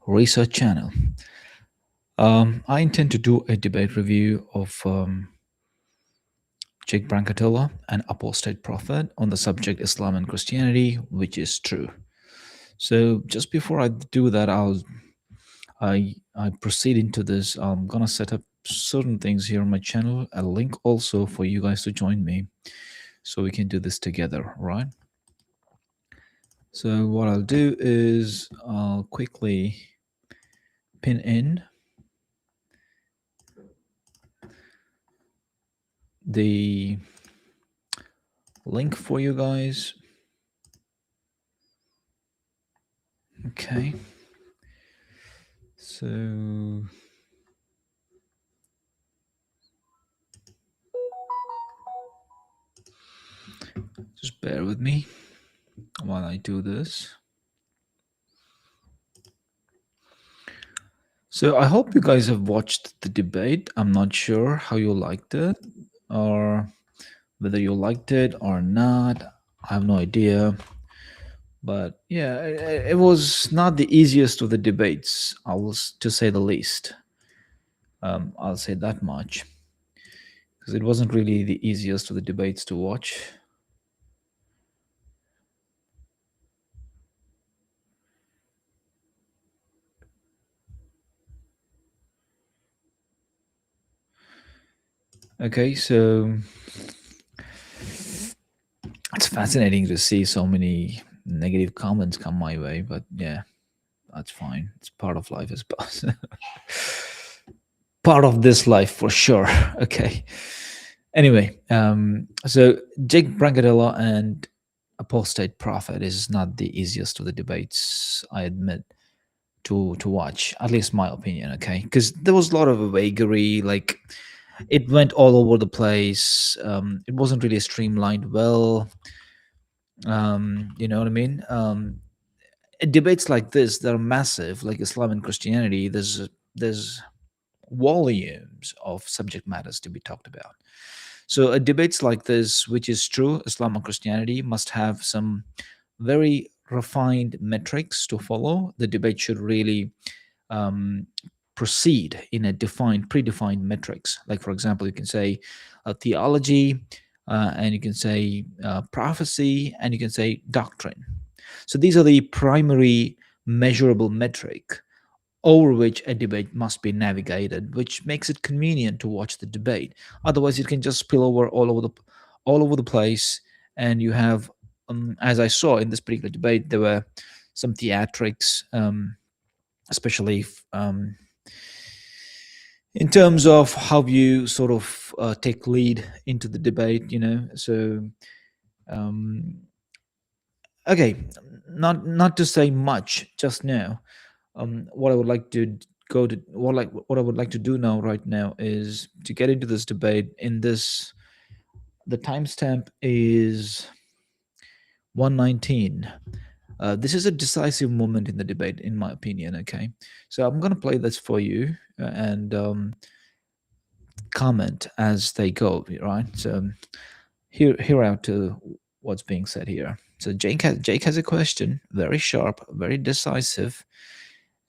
research channel. I intend to do a debate review of Jake Brancatella, an apostate prophet, on the subject Islam and Christianity, which is true. So just before I do that, I proceed into this. I'm gonna set up certain things here on my channel. A link also for you guys to join me, so we can do this together, right? So what I'll do is I'll quickly pin in the link for you guys. Okay. So just bear with me while I do this. So I hope you guys have watched the debate. I'm not sure how you liked it, or whether you liked it or not. I have no idea. But yeah, it was not the easiest of the debates, to say the least. I'll say that much, because it wasn't really the easiest of the debates to watch. Okay, so it's fascinating to see so many negative comments come my way, but yeah, that's fine. It's part of life, I suppose. Part of this life for sure. Okay. Anyway, so Jake Brancatella and Apostate Prophet is not the easiest of the debates, I admit, to watch. At least my opinion. Okay, because there was a lot of vagary, like it went all over the place. It wasn't really streamlined well. You know what I mean? Debates like this, they're massive, like Islam and Christianity. There's volumes of subject matters to be talked about. So debates like this, which is true, Islam and Christianity, must have some very refined metrics to follow. The debate should really um, proceed in a predefined metrics. Like, for example, you can say theology, and you can say prophecy, and you can say doctrine. So these are the primary measurable metric over which a debate must be navigated, which makes it convenient to watch the debate. Otherwise, it can just spill over all over the place, and you have, as I saw in this particular debate, there were some theatrics, especially in terms of how you sort of take lead into the debate. So okay, not to say much just now. What I would like to go to what I would like to do now, right now, is to get into this debate. In this, the timestamp is 119. This is a decisive moment in the debate, in my opinion. Okay, so I'm going to play this for you, and comment as they go. Right. So here out to what's being said here. So Jake has a question, very sharp, very decisive,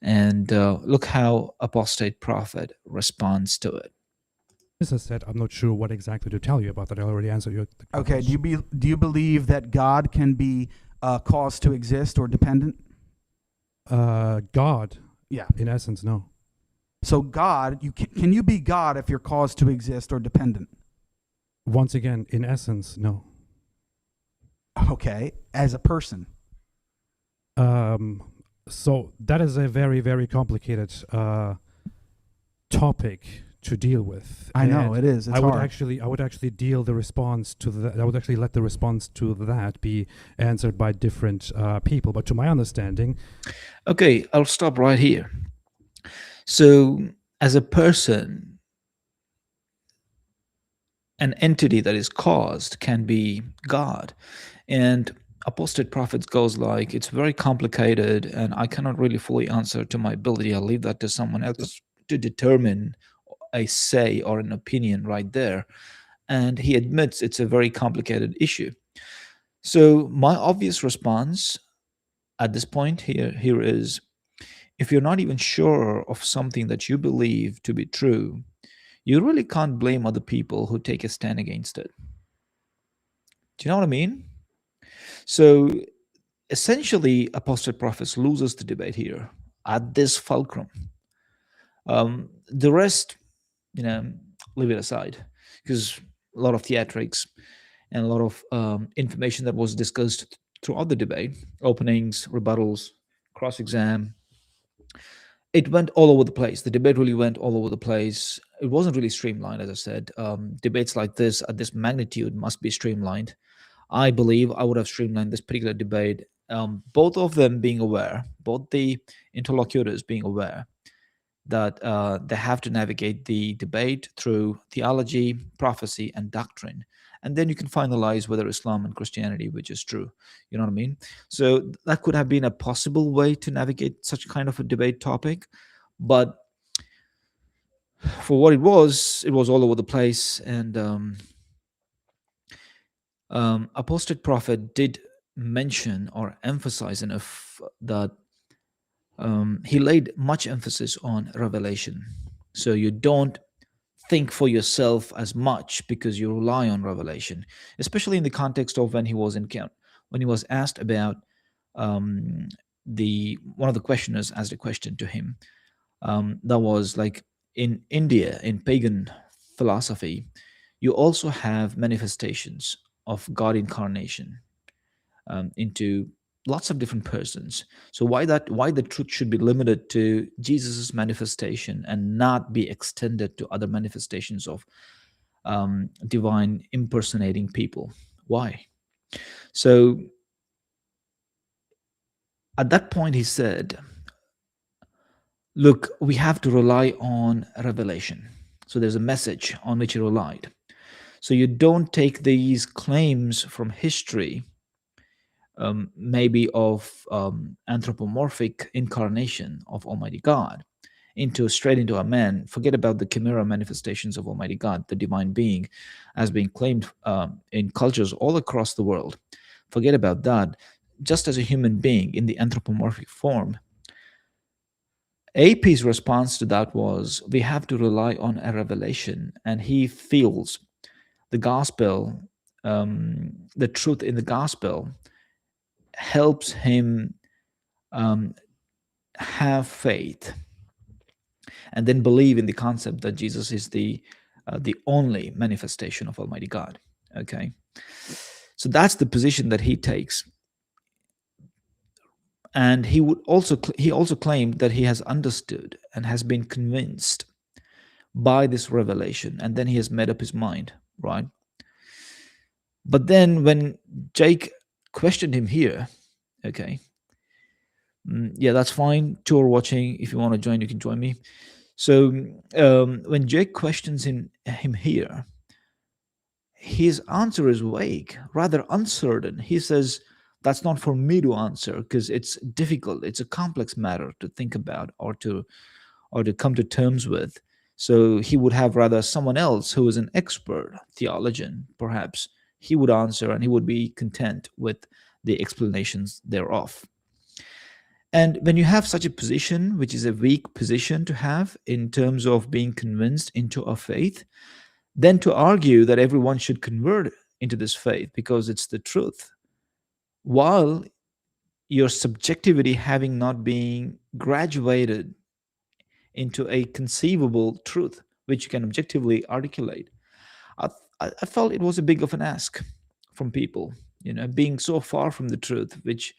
and look how Apostate Prophet responds to it. As I said, I'm not sure what exactly to tell you about that. I already answered your question. Okay. Do you believe that God can be caused to exist or dependent? God, Yeah. in essence, no. So God, can you be God if you're caused to exist or dependent? Once again, in essence, no. Okay. As a person. So that is a very, very complicated topic to deal with. I know And it is. It's I would hard. actually deal the response to that. I would actually let the response to that be answered by different people. But to my understanding, Okay, I'll stop right here. So, as a person, an entity that is caused can be God. And Apostate Prophets goes like, it's very complicated, and I cannot really fully answer to my ability. I'll leave that to someone else to determine a say or an opinion right there. And he admits it's a very complicated issue. So my obvious response at this point here is, if you're not even sure of something that you believe to be true, you really can't blame other people who take a stand against it. Do you know what I mean? So essentially, apostate prophets loses the debate here at this fulcrum. The rest, leave it aside, because a lot of theatrics and a lot of information that was discussed throughout the debate, openings, rebuttals, cross-exam, it went all over the place. The debate really went all over the place. It wasn't really streamlined, as I said. Debates like this at this magnitude must be streamlined. I believe I would have streamlined this particular debate, both of them being aware, both the interlocutors being aware that they have to navigate the debate through theology, prophecy, and doctrine. And then you can finalize whether Islam and Christianity, which is true. You know what I mean? So that could have been a possible way to navigate such kind of a debate topic. But for what it was all over the place. And Apostate Prophet did mention or emphasize enough that he laid much emphasis on revelation. So you don't think for yourself as much because you rely on revelation, especially in the context of when he was asked about the one of the questioners asked a question to him that was like, in India, in pagan philosophy, you also have manifestations of God incarnation into lots of different persons. So why the truth should be limited to Jesus's manifestation and not be extended to other manifestations of divine impersonating people? Why? So at that point he said, look, we have to rely on revelation. So there's a message on which he relied. So you don't take these claims from history, maybe of anthropomorphic incarnation of Almighty God, straight into a man. Forget about the chimera manifestations of Almighty God, the divine being, as being claimed in cultures all across the world. Forget about that. Just as a human being in the anthropomorphic form, AP's response to that was, we have to rely on a revelation, and he feels the gospel, the truth in the gospel, helps him have faith and then believe in the concept that Jesus is the only manifestation of Almighty God. Okay, so that's the position that he takes, and he also claimed that he has understood and has been convinced by this revelation, and then he has made up his mind, right? But then when Jake questioned him here, okay, yeah, that's fine. Tour watching, if you want to join, you can join me. So when Jake questions him here, his answer is vague, rather uncertain. He says, that's not for me to answer because it's difficult. It's a complex matter to think about or to come to terms with. So he would have rather someone else who is an expert theologian, perhaps. He would answer and he would be content with the explanations thereof. And when you have such a position, which is a weak position to have in terms of being convinced into a faith, then to argue that everyone should convert into this faith because it's the truth, while your subjectivity having not been graduated into a conceivable truth which you can objectively articulate, I felt it was a big of an ask from people, being so far from the truth, which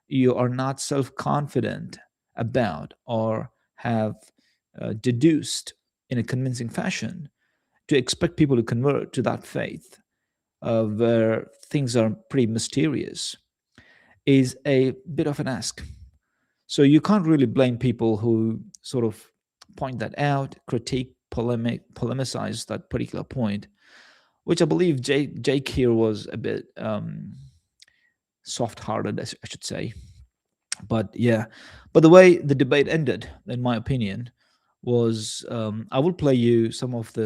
you are not self-confident about or have deduced in a convincing fashion, to expect people to convert to that faith where things are pretty mysterious is a bit of an ask. So you can't really blame people who sort of point that out, critique, polemicize that particular point, which I believe Jake here was a bit soft-hearted, I should say. But yeah, but the way the debate ended, in my opinion, was I will play you some of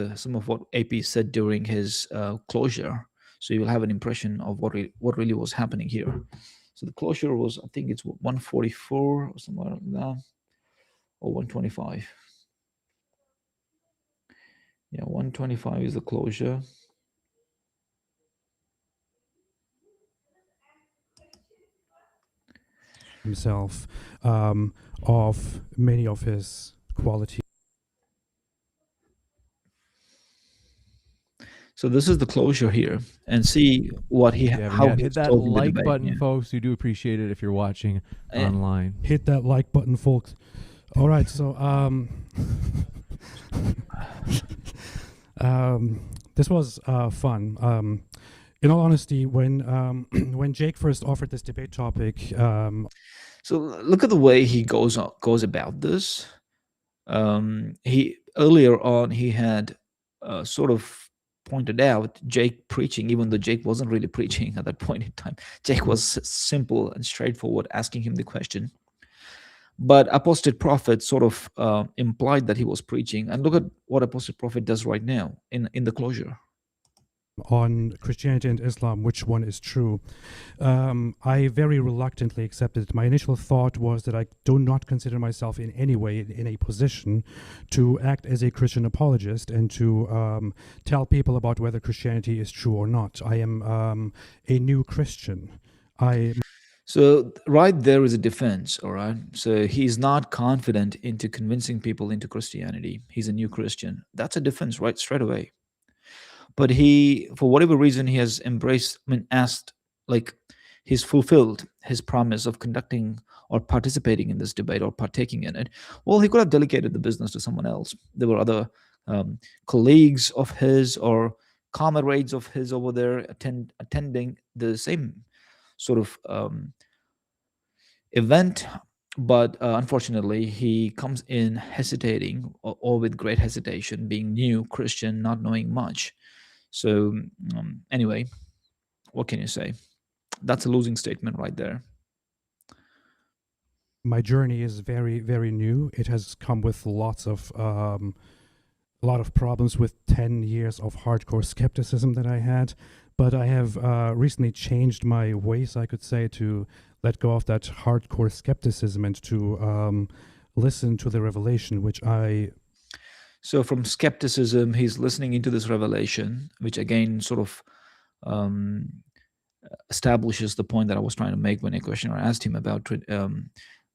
what AP said during his closure, so you will have an impression of what really was happening here. So the closure was, I think it's 144 or somewhere like that. or 125. Yeah, 125 is the closure. Himself of many of his qualities. So this is the closure here, and see what If you haven't how yet, he's hit that solving the like debate. button, Yeah. folks. We do appreciate it if you're watching online. Hit that like button, folks. All right, so this was fun. In all honesty, when when Jake first offered this debate topic, So look at the way he goes about this. He earlier on he had sort of pointed out Jake preaching, even though Jake wasn't really preaching at that point in time. Jake was simple and straightforward, asking him the question. But Apostate Prophet sort of implied that he was preaching. And look at what Apostate Prophet does right now in the closure. on Christianity and Islam, which one is true. I very reluctantly accepted it. My initial thought was that I do not consider myself in any way in a position to act as a Christian apologist and to tell people about whether Christianity is true or not. I am a new Christian. So right there is a defense, all right? So he's not confident into convincing people into Christianity. He's a new Christian. That's a defense right straight away. But he, for whatever reason, he has embraced, asked, like, he's fulfilled his promise of conducting or participating in this debate or partaking in it. Well, he could have delegated the business to someone else. There were other colleagues of his or comrades of his over there attending the same sort of event. But unfortunately, he comes in hesitating or with great hesitation, being new Christian, not knowing much. So anyway, what can you say? That's a losing statement right there. My journey is very, very new. It has come with lots of a lot of problems with 10 years of hardcore skepticism that I had. But I have recently changed my ways, I could say, to let go of that hardcore skepticism and to listen to the revelation, which I... So from skepticism, he's listening into this revelation, which again sort of establishes the point that I was trying to make when a questioner asked him about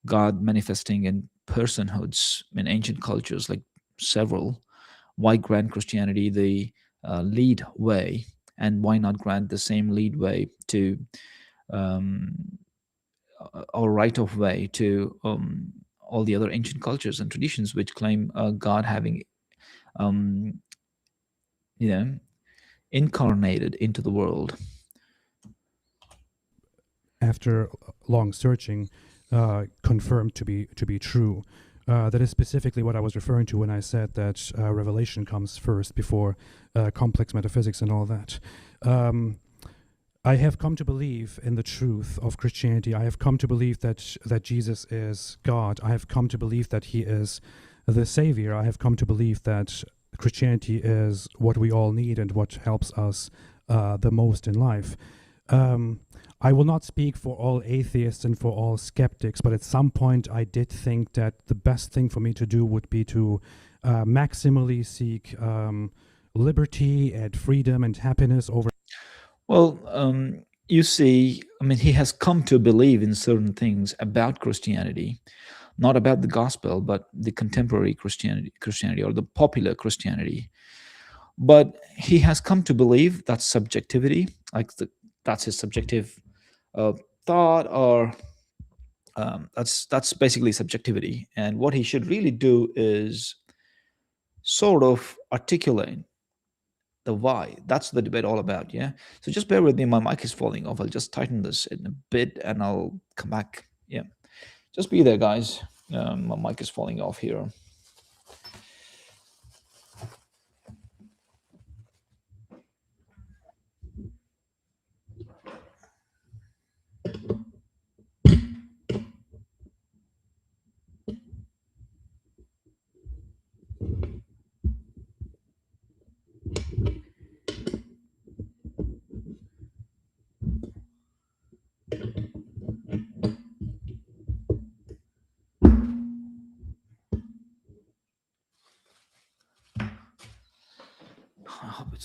God manifesting in personhoods in ancient cultures, like several. Why grant Christianity the lead way, and why not grant the same lead way to or right of way to all the other ancient cultures and traditions which claim God having incarnated into the world? After long searching, confirmed to be true. That is specifically what I was referring to when I said that revelation comes first before complex metaphysics and all that. I have come to believe in the truth of Christianity. I have come to believe that Jesus is God. I have come to believe that he is the Savior. I have come to believe that Christianity is what we all need and what helps us the most in life. I will not speak for all atheists and for all skeptics, but at some point I did think that the best thing for me to do would be to maximally seek liberty and freedom and happiness over... Well, you see, he has come to believe in certain things about Christianity, not about the gospel, but the contemporary Christianity or the popular Christianity. But he has come to believe that subjectivity, that's his subjective thought, or that's basically subjectivity. And what he should really do is sort of articulate the why. That's the debate all about. Yeah. So just bear with me. My mic is falling off. I'll just tighten this in a bit and I'll come back. Yeah. Just be there, guys. My mic is falling off here.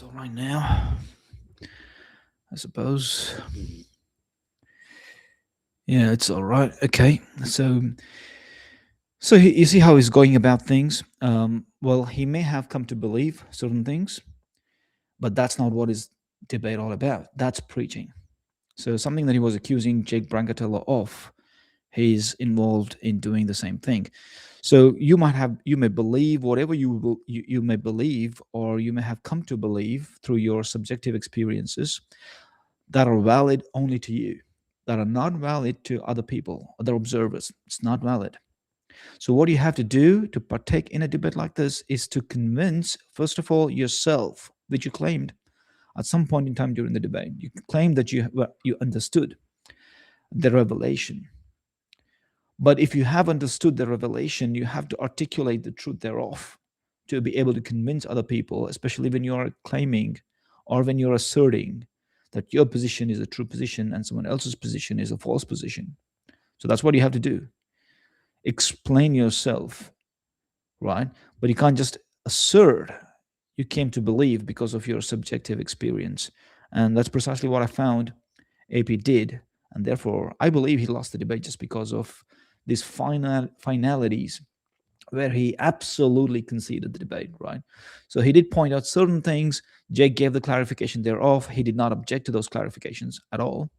It's all right now, I suppose. Yeah, it's all right. Okay, so you see how he's going about things. Well, he may have come to believe certain things, but that's not what his debate all about. That's preaching. So something that he was accusing Jake Brancatella of, he's involved in doing the same thing. So you may believe whatever you may believe, or you may have come to believe through your subjective experiences that are valid only to you, that are not valid to other people, other observers. It's not valid. So what you have to do to partake in a debate like this is to convince, first of all, yourself, which you claimed at some point in time during the debate. You claimed that you understood the revelation. But if you have understood the revelation, you have to articulate the truth thereof to be able to convince other people, especially when you are claiming or when you're asserting that your position is a true position and someone else's position is a false position. So that's what you have to do. Explain yourself, right? But you can't just assert you came to believe because of your subjective experience. And that's precisely what I found AP did. And therefore, I believe he lost the debate just because of these finalities where he absolutely conceded the debate, right? So he did point out certain things. Jake gave the clarification thereof. He did not object to those clarifications at all.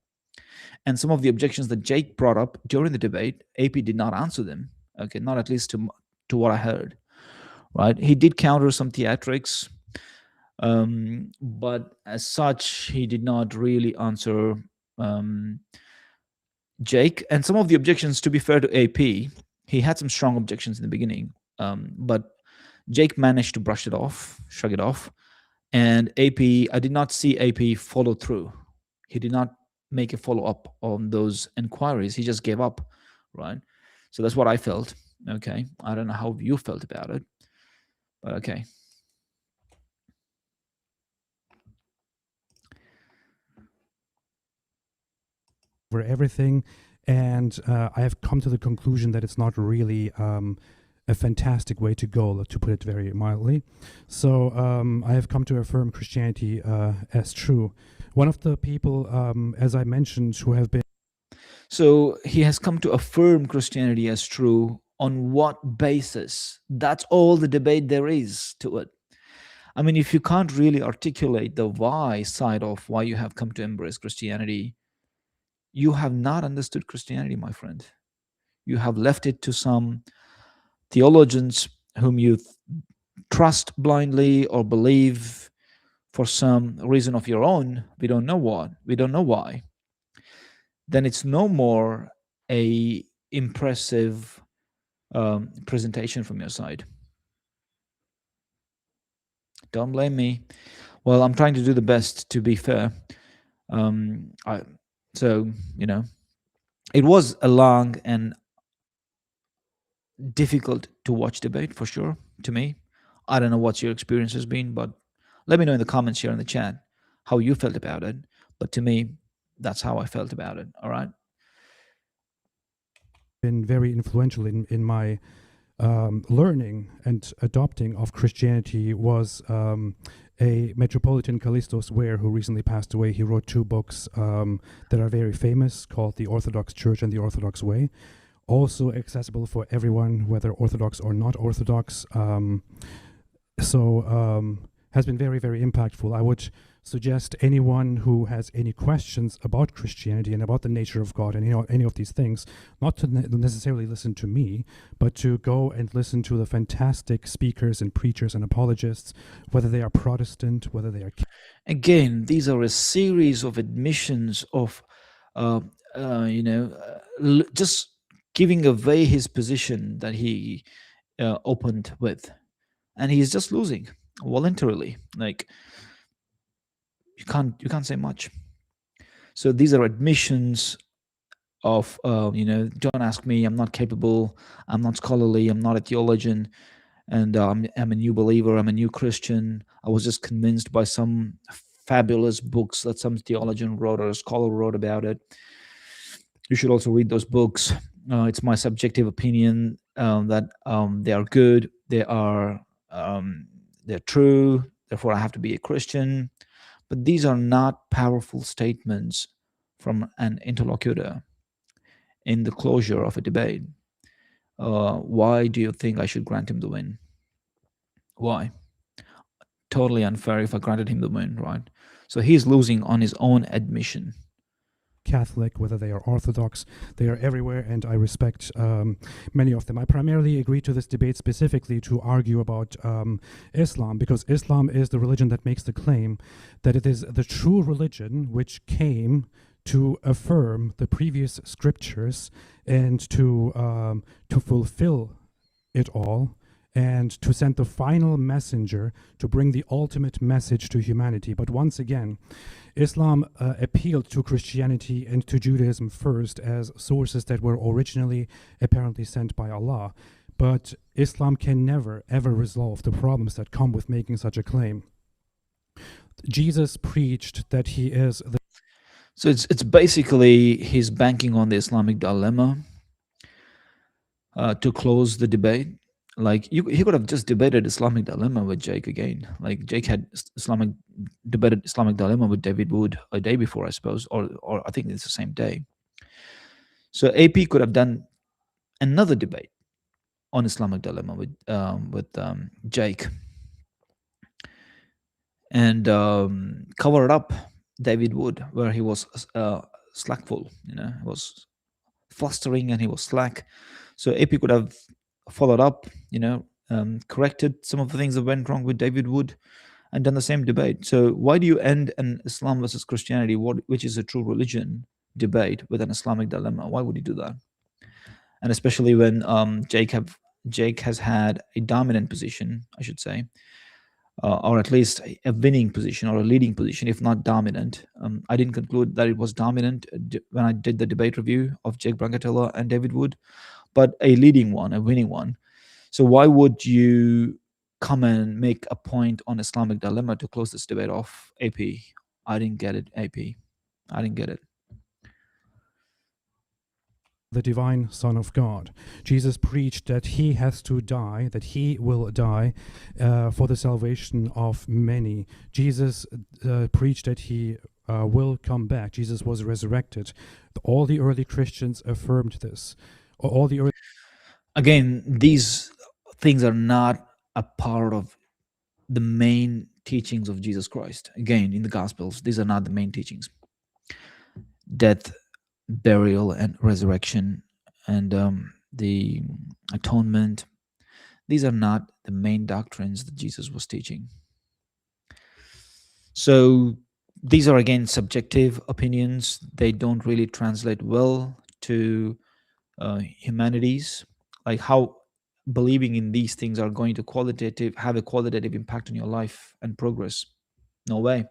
And some of the objections that Jake brought up during the debate, AP did not answer them. Okay, not at least to what I heard, right? He did counter some theatrics, but as such, he did not really answer Jake. And some of the objections, to be fair to AP, he had some strong objections in the beginning, but Jake managed to brush it off, shrug it off. And AP, I did not see AP follow through. He did not make a follow up on those inquiries. He just gave up, right? So that's what I felt. Okay. I don't know how you felt about it, but okay. For everything, and I have come to the conclusion that it's not really a fantastic way to go, to put it very mildly. So I have come to affirm Christianity as true. One of the people, as I mentioned, who have been... So he has come to affirm Christianity as true. On what basis? That's all the debate there is to it. I mean, if you can't really articulate the why side of why you have come to embrace Christianity, you have not understood Christianity, my friend. You have left it to some theologians whom you trust blindly or believe for some reason of your own. We don't know what. We don't know why. Then it's no more a impressive presentation from your side. Don't blame me. Well, I'm trying to do the best, to be fair. So, it was a long and difficult to watch debate, for sure, to me. I don't know what your experience has been, but let me know in the comments here in the chat how you felt about it. But to me, that's how I felt about it. All right. Been very influential in my learning and adopting of Christianity was a Metropolitan Callistos Ware, who recently passed away. He wrote 2 books that are very famous, called The Orthodox Church and The Orthodox Way. Also accessible for everyone, whether Orthodox or not Orthodox. Has been very, very impactful. I would suggest anyone who has any questions about Christianity and about the nature of God and any of these things, not to necessarily listen to me, but to go and listen to the fantastic speakers and preachers and apologists, whether they are Protestant, whether they are... Again, these are a series of admissions of, just giving away his position that he opened with, and he's just losing voluntarily. Like, you can't say much. So these are admissions of don't ask me, I'm not capable, I'm not scholarly, I'm not a theologian, and I'm a new believer, I'm a new Christian. I was just convinced by some fabulous books that some theologian wrote or a scholar wrote about it. You should also read those books. It's my subjective opinion that they are good, they're true, therefore I have to be a Christian. But these are not powerful statements from an interlocutor in the closure of a debate. Why do you think I should grant him the win? Why? Totally unfair if I granted him the win, right? So he's losing on his own admission. Catholic, whether they are Orthodox, they are everywhere, and I respect many of them. I primarily agreed to this debate specifically to argue about Islam, because Islam is the religion that makes the claim that it is the true religion which came to affirm the previous scriptures and to fulfill it all, and to send the final messenger to bring the ultimate message to humanity. But once again, Islam appealed to Christianity and to Judaism first as sources that were originally apparently sent by Allah. But Islam can never, ever resolve the problems that come with making such a claim. Jesus preached that he is the... So it's basically he's banking on the Islamic dilemma to close the debate. Like he could have just debated Islamic dilemma with Jake again. Like Jake had debated Islamic dilemma with David Wood a day before, I suppose, or I think it's the same day. So AP could have done another debate on Islamic dilemma with Jake and covered up David Wood where he was slackful. He was flustering and he was slack. So AP could have followed up, corrected some of the things that went wrong with David Wood and done the same debate. So why do you end an Islam versus Christianity, which is a true religion, debate with an Islamic dilemma? Why would you do that? And especially when Jake has had a dominant position, I should say, or at least a winning position or a leading position, if not dominant. I didn't conclude that it was dominant when I did the debate review of Jake Brancatella and David Wood, but a leading one, a winning one. So why would you come and make a point on Islamic dilemma to close this debate off, AP? I didn't get it, AP. I didn't get it. The divine Son of God. Jesus preached that he has to die, that he will die for the salvation of many. Jesus preached that he will come back. Jesus was resurrected. All the early Christians affirmed this. All the early... Again, these things are not a part of the main teachings of Jesus Christ. Again, in the Gospels, these are not the main teachings. Death, burial, and resurrection, and the atonement, these are not the main doctrines that Jesus was teaching. So these are, again, subjective opinions. They don't really translate well to humanities, like how believing in these things are going to have a qualitative impact on your life and progress. No way.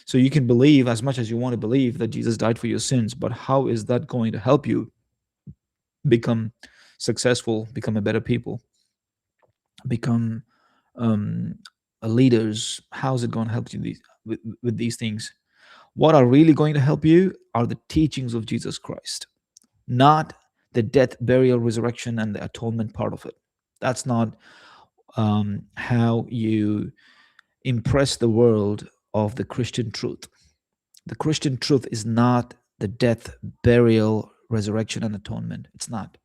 So you can believe as much as you want to believe that Jesus died for your sins, but how is that going to help you become successful, become a better people, become leaders? How is it going to help you with these things? What are really going to help you are the teachings of Jesus Christ, not the death, burial, resurrection, and the atonement part of it. That's not how you impress the world of the Christian truth. The Christian truth is not the death, burial, resurrection, and atonement. It's not.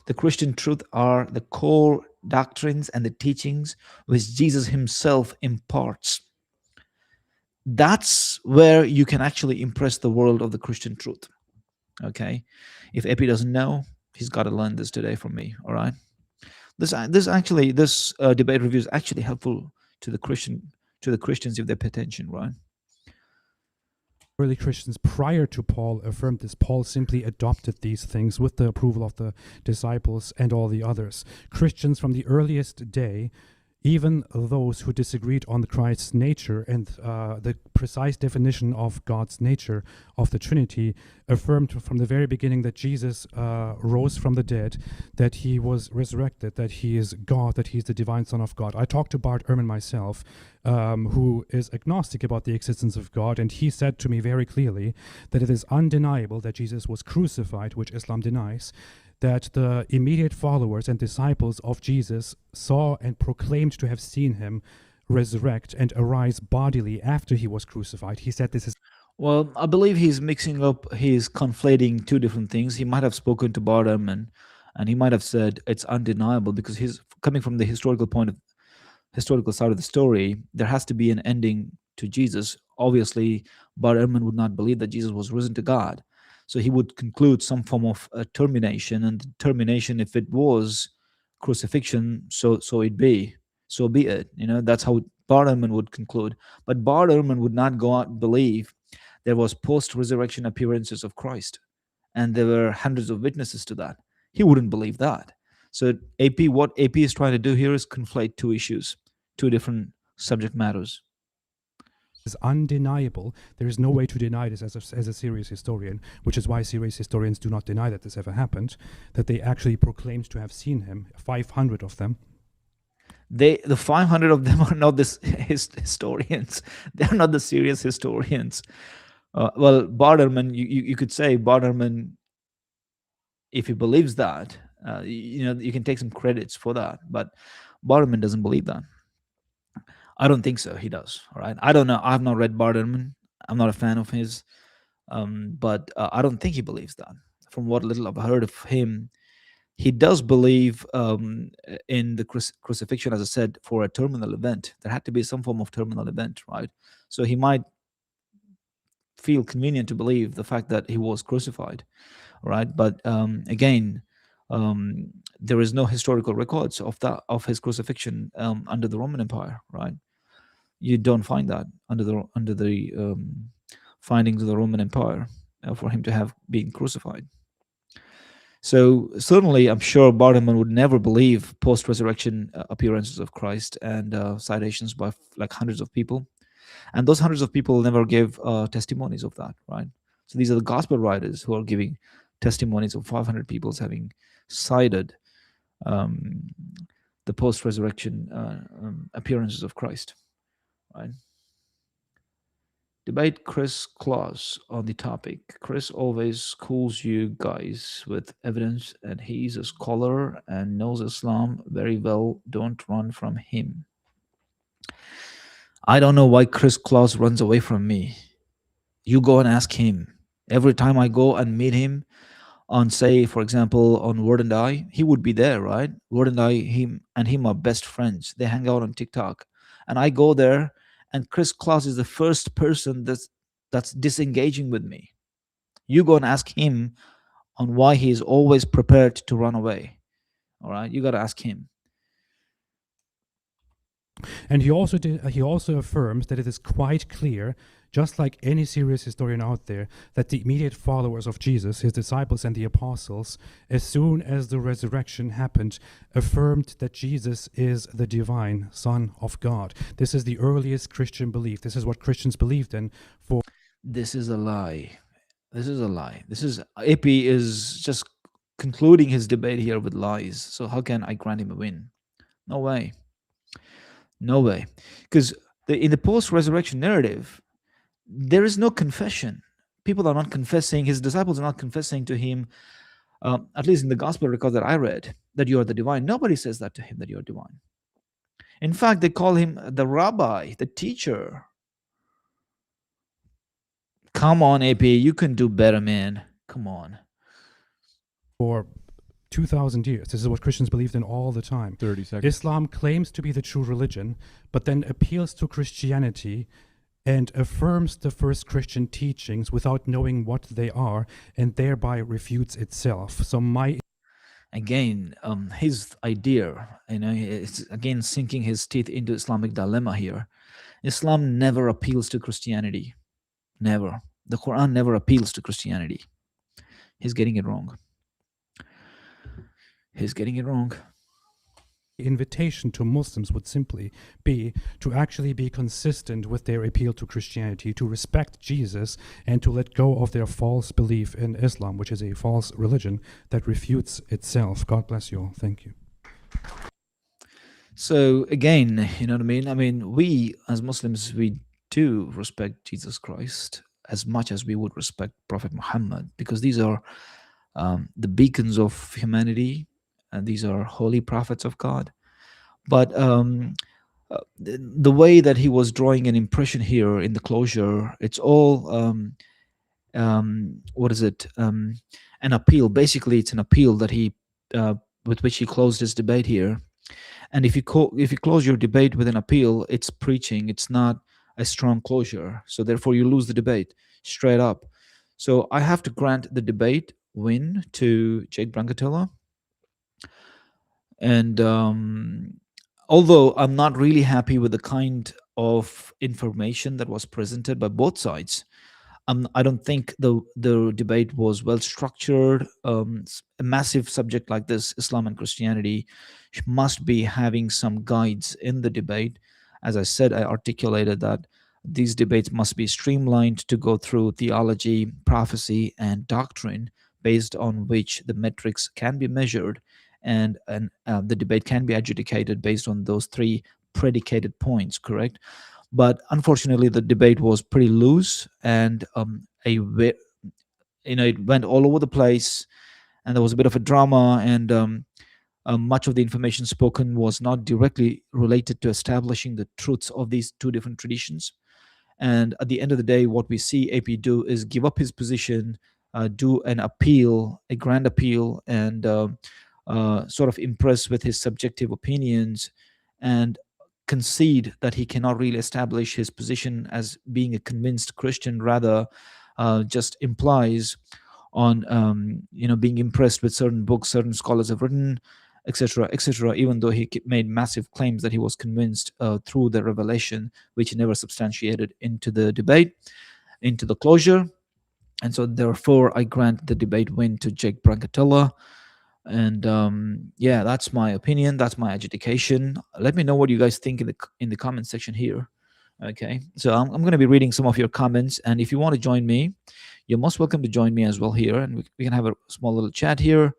The Christian truth are the core doctrines and the teachings which Jesus himself imparts. That's where you can actually impress the world of the Christian truth. Okay, if Epi doesn't know, he's got to learn this today from me. All right, this debate review is actually helpful to the Christians if they pay attention, right? Early Christians prior to Paul affirmed this. Paul simply adopted these things with the approval of the disciples and all the others. Christians from the earliest day, even those who disagreed on Christ's nature and the precise definition of God's nature of the Trinity, affirmed from the very beginning that Jesus rose from the dead, that he was resurrected, that he is God, that he's the divine Son of God. I talked to Bart Ehrman myself, who is agnostic about the existence of God, and he said to me very clearly that it is undeniable that Jesus was crucified, which Islam denies, that the immediate followers and disciples of Jesus saw and proclaimed to have seen him resurrect and arise bodily after he was crucified. He said this is Well, I believe he's mixing up, he's conflating two different things. He might have spoken to Bardam and he might have said it's undeniable because he's coming from the historical side of the story. There has to be an ending to Jesus. Obviously, Bar Ehrman would not believe that Jesus was risen to God. So he would conclude some form of termination, and the termination, if it was crucifixion, so it be, so be it. That's how Bar Ehrman would conclude. But Bar Ehrman would not go out and believe there was post-resurrection appearances of Christ, and there were hundreds of witnesses to that. He wouldn't believe that. So what AP is trying to do here is conflate two issues, two different subject matters. undeniable. There is no way to deny this as a serious historian, which is why serious historians do not deny that this ever happened, that they actually proclaimed to have seen him, 500 of them. The 500 of them are not the historians. They're not the serious historians. Well, Bar Ehrman, you could say Bar Ehrman, if he believes that, you can take some credits for that. But Bar Ehrman doesn't believe that. I don't think so. He does. All right. I don't know. I've not read Bar Ehrman. I'm not a fan of his. But I don't think he believes that. From what little I've heard of him, he does believe in the crucifixion, as I said, for a terminal event. There had to be some form of terminal event, right? So he might feel convenient to believe the fact that he was crucified, right? But again, there is no historical records of his crucifixion under the Roman Empire, right? You don't find that under the findings of the Roman Empire for him to have been crucified. So certainly, I'm sure Bar Ehrman would never believe post-resurrection appearances of Christ and citations by like hundreds of people. And those hundreds of people never gave testimonies of that, right? So these are the gospel writers who are giving testimonies of 500 people having cited the post-resurrection appearances of Christ, right? Debate Chris Claus on the topic. Chris always schools you guys with evidence, and he's a scholar and knows Islam very well. Don't run from him. I don't know why Chris Claus runs away from me. You go and ask him. Every time I go and meet him on, say, for example, on Word and I, he would be there, right? Word and I, him are best friends. They hang out on TikTok. And I go there, and Chris Claus is the first person that's disengaging with me. You go and ask him on why he is always prepared to run away. All right? You got to ask him. And he also affirms that it is quite clear, just like any serious historian out there, that the immediate followers of Jesus, his disciples and the apostles, as soon as the resurrection happened, affirmed that Jesus is the divine Son of God. This is the earliest Christian belief. This is what Christians believed in. This is a lie. This is a lie. AP is just concluding his debate here with lies. So how can I grant him a win? No way. No way. Because in the post-resurrection narrative, there is no confession. People are not confessing. His disciples are not confessing to him, at least in the gospel record that I read, that you are the divine. Nobody says that to him, that you are divine. In fact, they call him the rabbi, the teacher. Come on, AP. You can do better, man. Come on. For 2,000 years. This is what Christians believed in all the time. 30 seconds. Islam claims to be the true religion, but then appeals to Christianity and affirms the first Christian teachings without knowing what they are, and thereby refutes itself. So again, his idea, it's again sinking his teeth into Islamic dilemma here. Islam never appeals to Christianity. Never. The Quran never appeals to Christianity. He's getting it wrong. He's getting it wrong. invitation to Muslims would simply be to actually be consistent with their appeal to Christianity, to respect Jesus, and to let go of their false belief in Islam, which is a false religion that refutes itself. God bless you all. Thank you. So again, you know what I mean? I mean, we as Muslims, we do respect Jesus Christ as much as we would respect Prophet Muhammad, because these are the beacons of humanity, and these are holy prophets of God. But the way that he was drawing an impression here in the closure, it's all what is it? An appeal. Basically, it's an appeal that he with which he closed his debate here. And if you close your debate with an appeal, it's preaching. It's not a strong closure. So therefore, you lose the debate straight up. So I have to grant the debate win to Jake Brancatella. And although I'm not really happy with the kind of information that was presented by both sides, I don't think the debate was well structured. A massive subject like this, Islam and Christianity, must be having some guides in the debate. As I said, I articulated that these debates must be streamlined to go through theology, prophecy, and doctrine, based on which the metrics can be measured, and the debate can be adjudicated based on those three predicated points. Correct? But unfortunately, the debate was pretty loose, and it went all over the place, and there was a bit of a drama, and much of the information spoken was not directly related to establishing the truths of these two different traditions. And at the end of the day, what we see AP do is give up his position, do an appeal, a grand appeal, and sort of impress with his subjective opinions, and concede that he cannot really establish his position as being a convinced Christian. Rather, just implies on being impressed with certain books certain scholars have written, etc., etc. Even though he made massive claims that he was convinced through the revelation, which he never substantiated into the debate, into the closure. And so, therefore, I grant the debate win to Jake Brancatella. And yeah, that's my opinion. That's my adjudication. Let me know what you guys think in the comment section here. Okay, so I'm going to be reading some of your comments, and if you want to join me, you're most welcome to join me as well here, and we can have a small little chat here.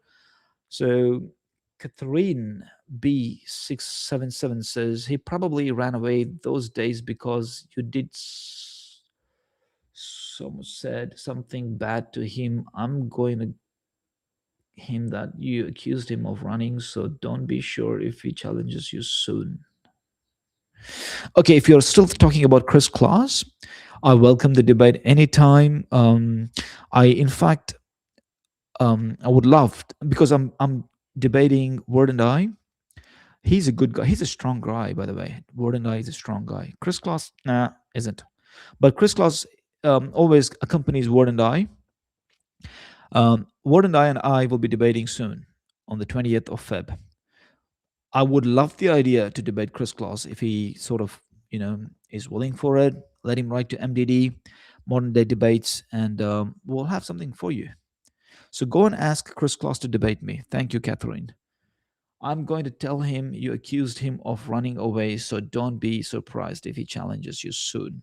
So Catherine B677 says he probably ran away those days because you did said something bad to him. I'm going to him that you accused him of running, so don't be sure if he challenges you soon. Okay, if you're still talking about Chris Claus, I welcome the debate anytime. In fact, I would love because I'm debating Word and I. He's a good guy. He's a strong guy, by the way. Word and I is a strong guy. Chris Claus, nah, isn't. But Chris Claus always accompanies Word and I. Ward and I will be debating soon on the 20th of Feb. I would love the idea to debate Chris Claus if he sort of, is willing for it. Let him write to MDD, Modern Day Debates, and we'll have something for you. So go and ask Chris Claus to debate me. Thank you, Catherine. I'm going to tell him you accused him of running away, so don't be surprised if he challenges you soon.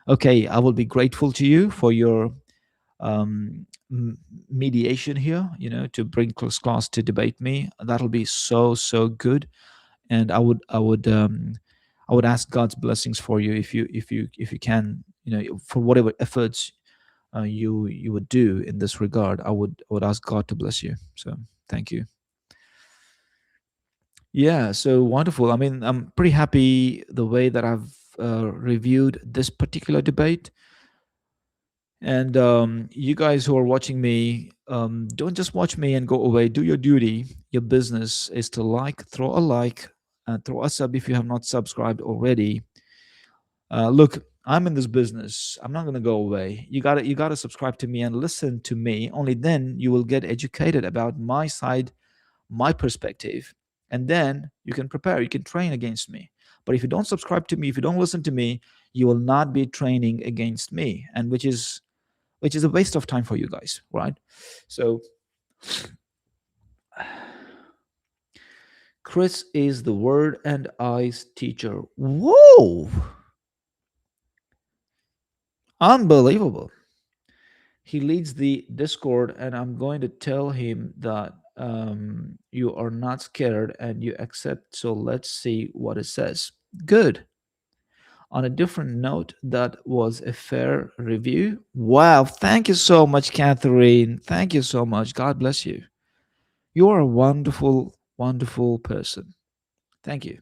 Okay, I will be grateful to you for your mediation here, to bring Chris Claus to debate me. That'll be so good, and I would ask God's blessings for you if you can, for whatever efforts you would do in this regard. I would ask God to bless you. So thank you. Yeah, so wonderful. I mean, I'm pretty happy the way that I've reviewed this particular debate. And you guys who are watching me, don't just watch me and go away. Do your duty. Your business is to throw a like, throw a sub if you have not subscribed already. Look, I'm in this business. I'm not going to go away. You gotta subscribe to me and listen to me. Only then you will get educated about my side, my perspective, and then you can prepare. You can train against me. But if you don't subscribe to me, if you don't listen to me, you will not be training against me, and which is a waste of time for you guys, right? So Chris is the Word and I's teacher. Whoa! Unbelievable. He leads the Discord, and I'm going to tell him that you are not scared and you accept. So let's see what it says. Good. On a different note, that was a fair review. Wow. Thank you so much, Catherine. Thank you so much. God bless you. You are a wonderful, wonderful person. Thank you.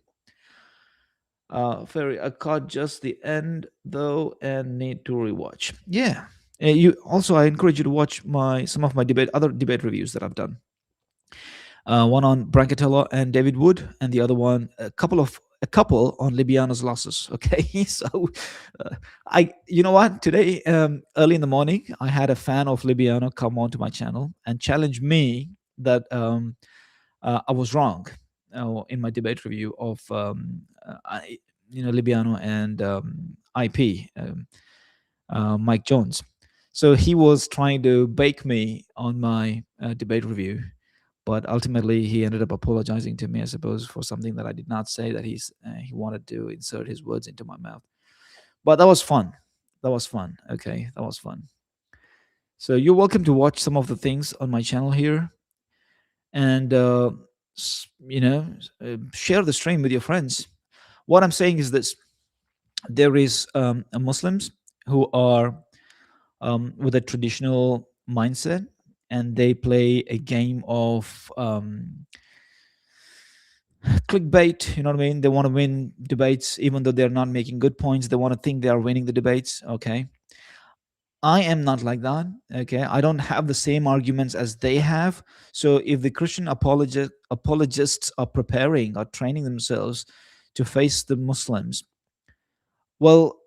Ferry, I caught just the end though and need to rewatch. Yeah. You also, I encourage you to watch some of my other debate reviews that I've done. One on Brancatella and David Wood, and the other one, a couple on Libiano's losses. Okay, so you know what? Today, early in the morning, I had a fan of Libiano come onto my channel and challenge me that I was wrong in my debate review of Libiano and IP Mike Jones. So he was trying to bake me on my debate review, but ultimately he ended up apologizing to me, I suppose, for something that I did not say, that he wanted to insert his words into my mouth. But that was fun. That was fun. Okay, that was fun. So you're welcome to watch some of the things on my channel here, and share the stream with your friends. What I'm saying is this: there is Muslims who are with a traditional mindset, and they play a game of clickbait. You know what I mean? They want to win debates even though they're not making good points. They want to think they are winning the debates. Okay, I am not like that. Okay, I don't have the same arguments as they have. So if the Christian apologists are preparing or training themselves to face the Muslims, well,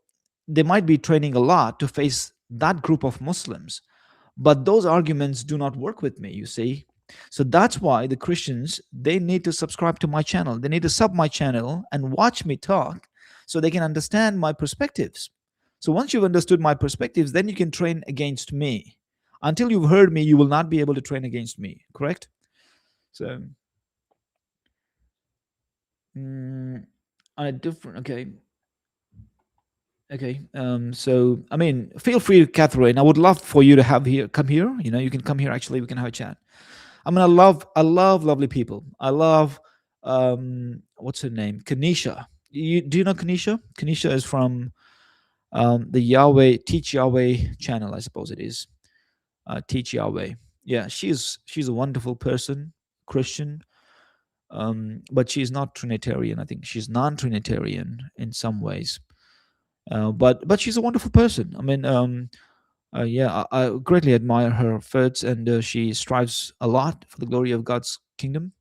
they might be training a lot to face that group of Muslims, but those arguments do not work with me, you see. So that's why the Christians, they need to subscribe to my channel. They need to sub my channel and watch me talk so they can understand my perspectives. So once you've understood my perspectives, then you can train against me. Until you've heard me, you will not be able to train against me, correct? So okay. Okay. So I mean, feel free, Catherine. I would love for you to come here. You know, you can come here. Actually, we can have a chat. I mean, I love lovely people. I love what's her name? Kanisha. Do you know Kanisha? Kanisha is from the Yahweh Teach Yahweh channel, I suppose it is. Teach Yahweh. Yeah, she's a wonderful person, Christian, but she's not Trinitarian. I think she's non-Trinitarian in some ways. But she's a wonderful person. I mean, yeah, I greatly admire her efforts, and she strives a lot for the glory of God's kingdom.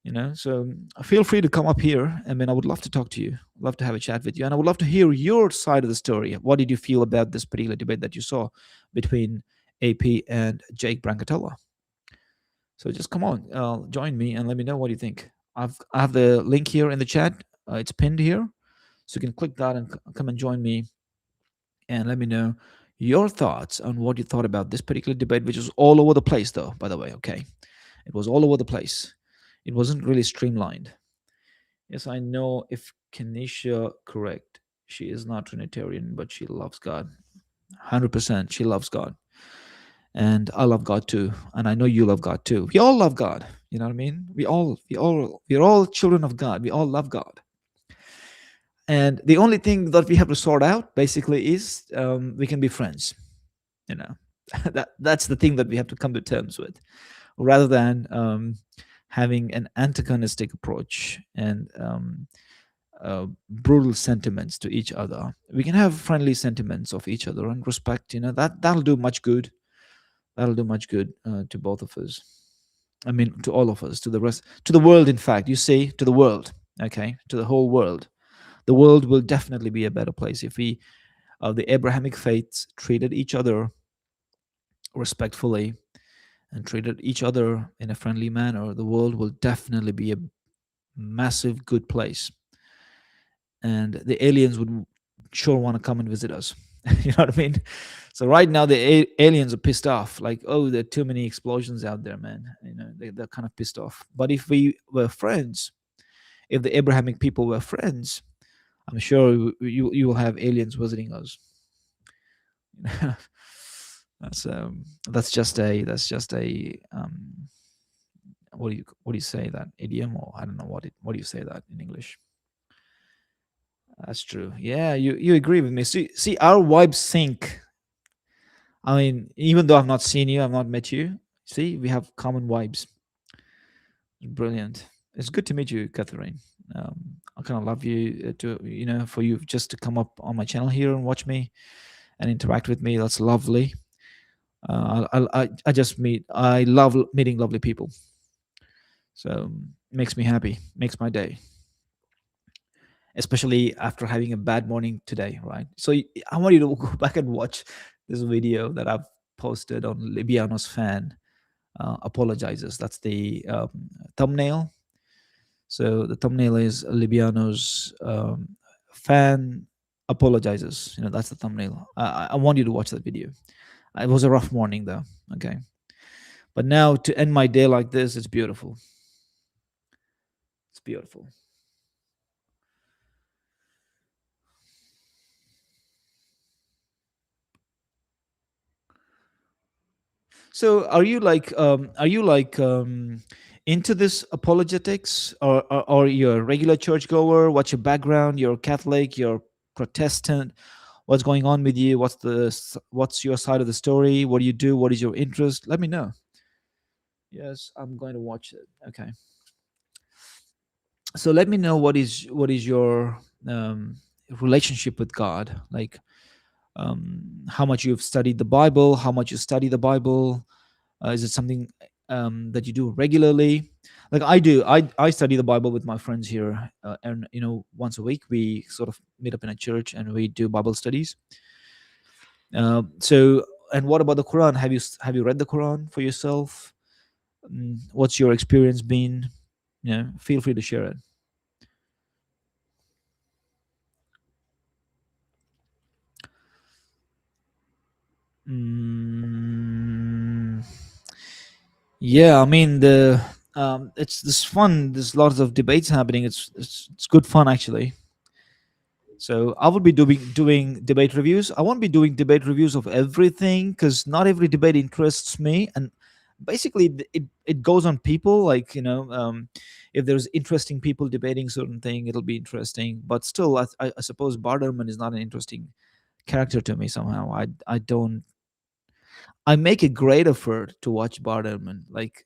You know, so feel free to come up here. I mean, I would love to talk to you, love to have a chat with you, and I would love to hear your side of the story. What did you feel about this particular debate that you saw between AP and Jake Brancatella? So just come on, join me and let me know what you think. I have the link here in the chat. It's pinned here, so you can click that and come and join me and let me know your thoughts on what you thought about this particular debate, which was all over the place, though, by the way. Okay, it was all over the place. It wasn't really streamlined. Yes, I know. If Kenisha correct, she is not Trinitarian, but she loves God. 100%, she loves God, and I love God too, and I know you love God too. We all love God. You know what I mean? We're all children of God. We all love God. And the only thing that we have to sort out basically is we can be friends. You know, that's the thing that we have to come to terms with, rather than having an antagonistic approach and brutal sentiments to each other. We can have friendly sentiments of each other and respect. You know, that'll do much good. That'll do much good to both of us. I mean, to all of us, to the rest, to the world. In fact, you see, to the world. Okay, to the whole world. The world will definitely be a better place if we, the Abrahamic faiths, treated each other respectfully and treated each other in a friendly manner. The world will definitely be a massive good place, and the aliens would sure want to come and visit us. You know what I mean? So right now the aliens are pissed off, like, oh, there are too many explosions out there, man. You know, they're kind of pissed off. But if we were friends, if the Abrahamic people were friends, I'm sure you will have aliens visiting us. That's just a what do you say, that idiom, or I don't know what do you say that in English? That's true. Yeah, you agree with me. See, our vibes sync. I mean, even though I've not seen you, I've not met you. See, we have common vibes. Brilliant. It's good to meet you, Catherine. kind of love you to for you just to come up on my channel here and watch me and interact with me. That's lovely. I love meeting lovely people. So makes me happy, makes my day, especially after having a bad morning today, right? So I want you to go back and watch this video that I've posted on Libiano's fan apologizes. That's the thumbnail. So the thumbnail is Libiano's fan apologizes. That's the thumbnail. I want you to watch that video. It was a rough morning though. Okay. But now to end my day like this, it's beautiful. It's beautiful. So are you like into this apologetics, or you're a regular churchgoer? What's your background? You're Catholic, you're Protestant. What's going on with you? What's your side of the story? What do you do? What is your interest? Let me know. Yes, I'm going to watch it. Okay. So let me know what is your relationship with God, like how much you've studied the Bible, how much you study the Bible. Is it something that you do regularly? Like I do. I study the Bible with my friends here, and once a week we sort of meet up in a church and we do Bible studies. So, and what about the Quran? Have you read the Quran for yourself? What's your experience been? Feel free to share it. Yeah, I mean it's this fun. There's lots of debates happening. It's good fun actually. So I will be doing debate reviews. I won't be doing debate reviews of everything because not every debate interests me. And basically, it goes on people. Like if there's interesting people debating certain thing, it'll be interesting. But still, I suppose Bart Ehrman is not an interesting character to me somehow. I don't. I make a great effort to watch Bart Ehrman. Like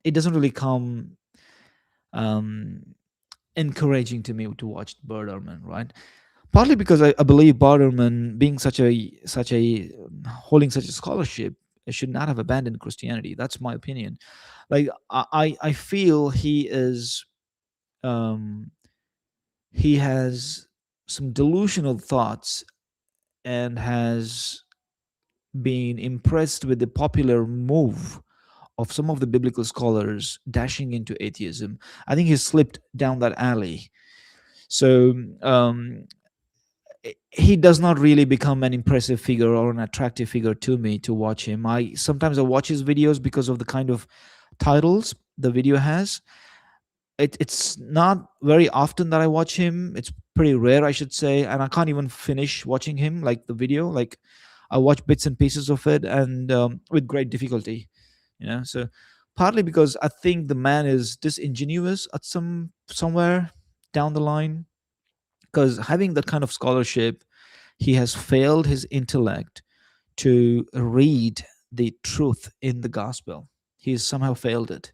it doesn't really come encouraging to me to watch Bart Ehrman, right? Partly because I believe Bart Ehrman, being such a holding such a scholarship, should not have abandoned Christianity. That's my opinion. Like I feel he has some delusional thoughts and has been impressed with the popular move of some of the biblical scholars dashing into atheism. I think he's slipped down that alley. So he does not really become an impressive figure or an attractive figure to me to watch him. I sometimes watch his videos because of the kind of titles the video has. It's not very often that I watch him. It's pretty rare, I should say, and I can't even finish watching him, like the video. Like I watch bits and pieces of it, and with great difficulty. So partly because I think the man is disingenuous at somewhere down the line, because having that kind of scholarship, he has failed his intellect to read the truth in the gospel. He's somehow failed it,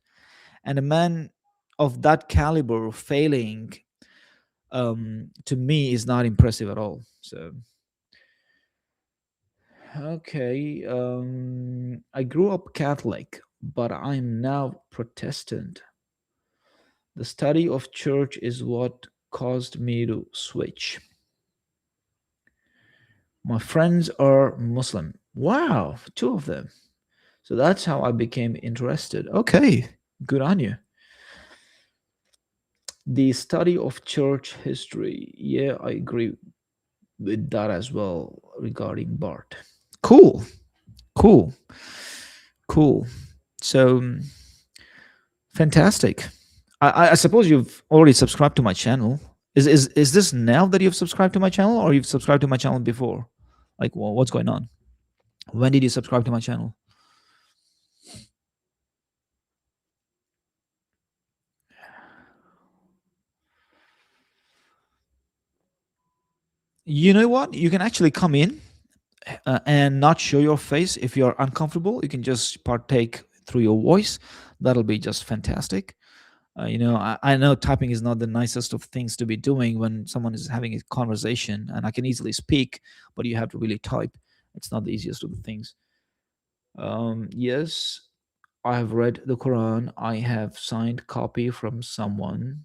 and a man of that caliber failing, to me, is not impressive at all. So okay, I grew up Catholic, but I'm now Protestant. The study of church is what caused me to switch. My friends are Muslim. Wow, two of them. So that's how I became interested. Okay, good on you. The study of church history. Yeah, I agree with that as well regarding Bart. Cool. So fantastic. I suppose you've already subscribed to my channel. Is this now that you've subscribed to my channel, or you've subscribed to my channel before? Like, what's going on? When did you subscribe to my channel? You know what? You can actually come in and not show your face if you're uncomfortable. You can just partake through your voice. That'll be just fantastic. I know typing is not the nicest of things to be doing when someone is having a conversation, and I can easily speak, but you have to really type. It's not the easiest of the things. Yes, I have read the Quran. I have signed copy from someone.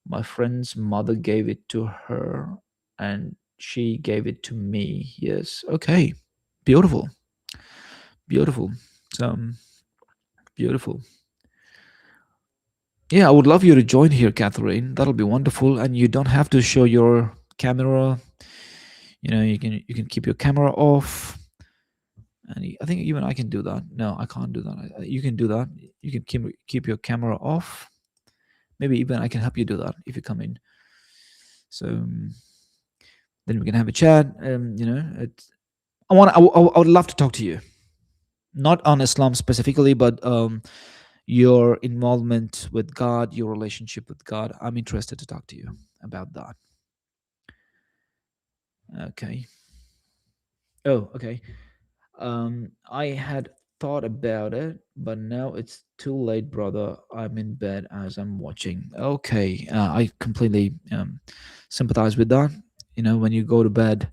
My friend's mother gave it to her, and she gave it to me. Yes. Okay. Beautiful. Beautiful. So beautiful. Yeah, I would love you to join here, Catherine. That'll be wonderful. And you don't have to show your camera. You can keep your camera off. And I think even I can do that. No, I can't do that. You can do that. You can keep your camera off. Maybe even I can help you do that if you come in. So then we can have a chat. I would love to talk to you, not on Islam specifically, but your involvement with God, your relationship with God. I'm interested to talk to you about that. Okay. Oh, okay. I had thought about it, but now it's too late, brother. I'm in bed as I'm watching. Okay. I completely sympathize with that. When you go to bed,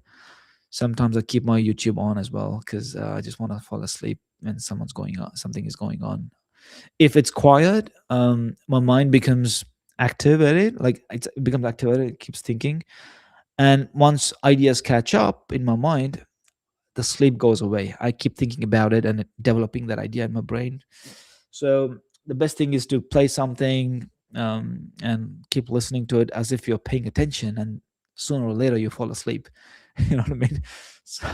sometimes I keep my YouTube on as well because I just want to fall asleep when something is going on. If it's quiet, my mind becomes activated. Like it becomes activated. It keeps thinking, and once ideas catch up in my mind, the sleep goes away. I keep thinking about it and developing that idea in my brain. So the best thing is to play something and keep listening to it as if you're paying attention, and sooner or later you fall asleep. You know what I mean? So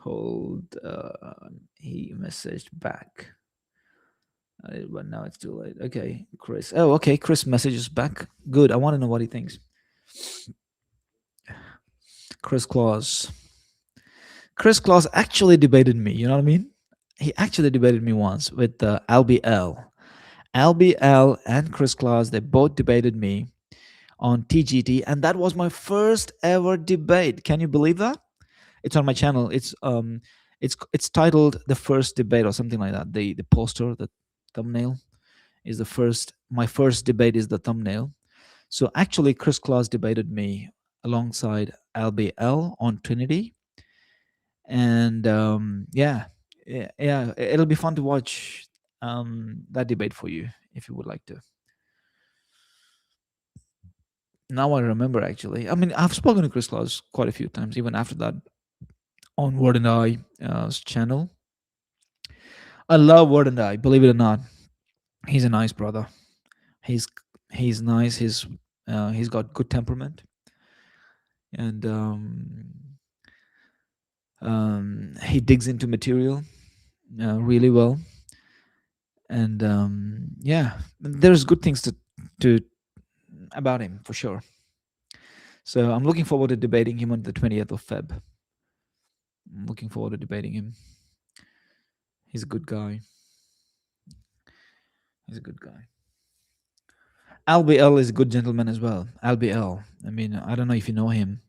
hold. He messaged back. But now it's too late. Okay, Chris. Oh, okay. Chris messages back. Good. I want to know what he thinks. Chris Claus. Chris Claus actually debated me. You know what I mean? He actually debated me once with LBL. LBL and Chris Claus, they both debated me on TGT, and that was my first ever debate. Can you believe that? It's on my channel. It's titled "The First Debate" or something like that. The poster, the thumbnail is the first. My first debate is the thumbnail. So actually, Chris Claus debated me alongside LBL on Trinity, and yeah, it'll be fun to watch that debate for you if you would like to. Now I remember, actually. I mean, I've spoken to Chris Claus quite a few times, even after that, on Word and I channel. I love Word and I, believe it or not. He's a nice brother. He's he's nice. He's got good temperament, and he digs into material really well. And yeah, there's good things to about him for sure. So I'm looking forward to debating him on the 20th of Feb. I'm looking forward to debating him. He's a good guy. He's a good guy. LBL is a good gentleman as well. LBL. I mean, I don't know if you know him.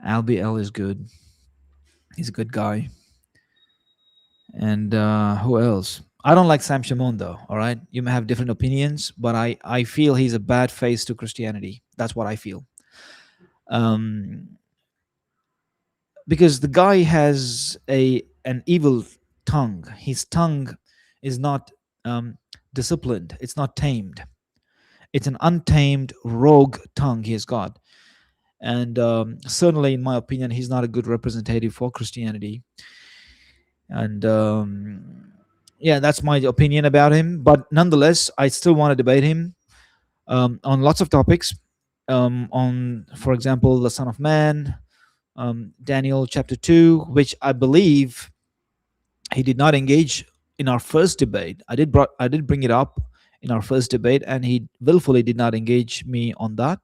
LBL is good. He's a good guy. And who else? I don't like Sam Shimon though. All right, you may have different opinions, but I feel he's a bad face to Christianity. That's what I feel. Because the guy has an evil tongue. His tongue is not disciplined. It's not tamed. It's an untamed rogue tongue he has got. And certainly, in my opinion, he's not a good representative for Christianity. And yeah, that's my opinion about him. But nonetheless, I still want to debate him on lots of topics. On, for example, the Son of Man, Daniel chapter 2, which I believe he did not engage in our first debate. I did bring it up in our first debate, and he willfully did not engage me on that.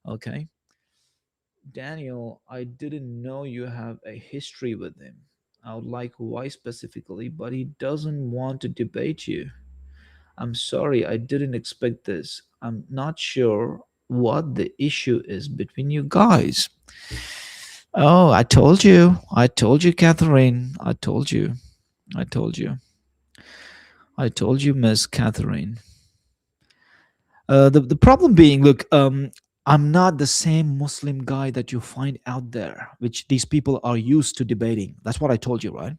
Okay. Daniel, I didn't know you have a history with him. I would like why specifically, but he doesn't want to debate you. I'm sorry, I didn't expect this. I'm not sure what the issue is between you guys. Oh, I told you. I told you, Catherine. I told you. I told you, Miss Catherine. The problem being, look, I'm not the same Muslim guy that you find out there, which these people are used to debating. That's what I told you, right?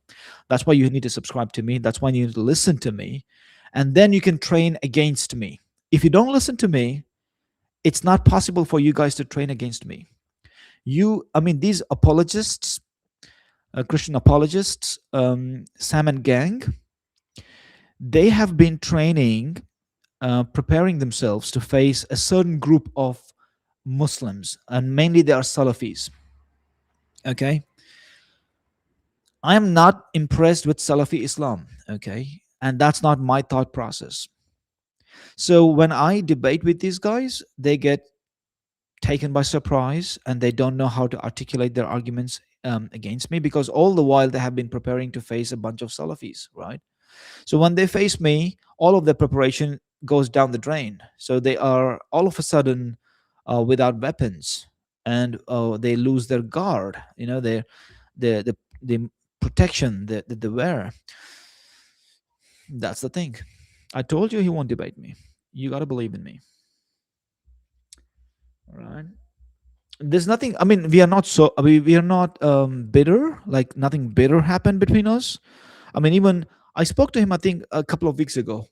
That's why you need to subscribe to me. That's why you need to listen to me, and then you can train against me. If you don't listen to me, it's not possible for you guys to train against me. I mean, these apologists, Christian apologists, Sam and gang, they have been training, preparing themselves to face a certain group of Muslims, and mainly they are Salafis. Okay, I am not impressed with Salafi Islam. Okay, and that's not my thought process. So when I debate with these guys, they get taken by surprise and they don't know how to articulate their arguments against me, because all the while they have been preparing to face a bunch of Salafis, right? So when they face me, all of their preparation goes down the drain. So they are all of a sudden without weapons, and they lose their guard. You know, the protection that they wear. That's the thing. I told you he won't debate me. You gotta believe in me. All right. There's nothing. I mean, we are not so. We are not bitter. Like nothing bitter happened between us. I mean, even I spoke to him, I think, a couple of weeks ago.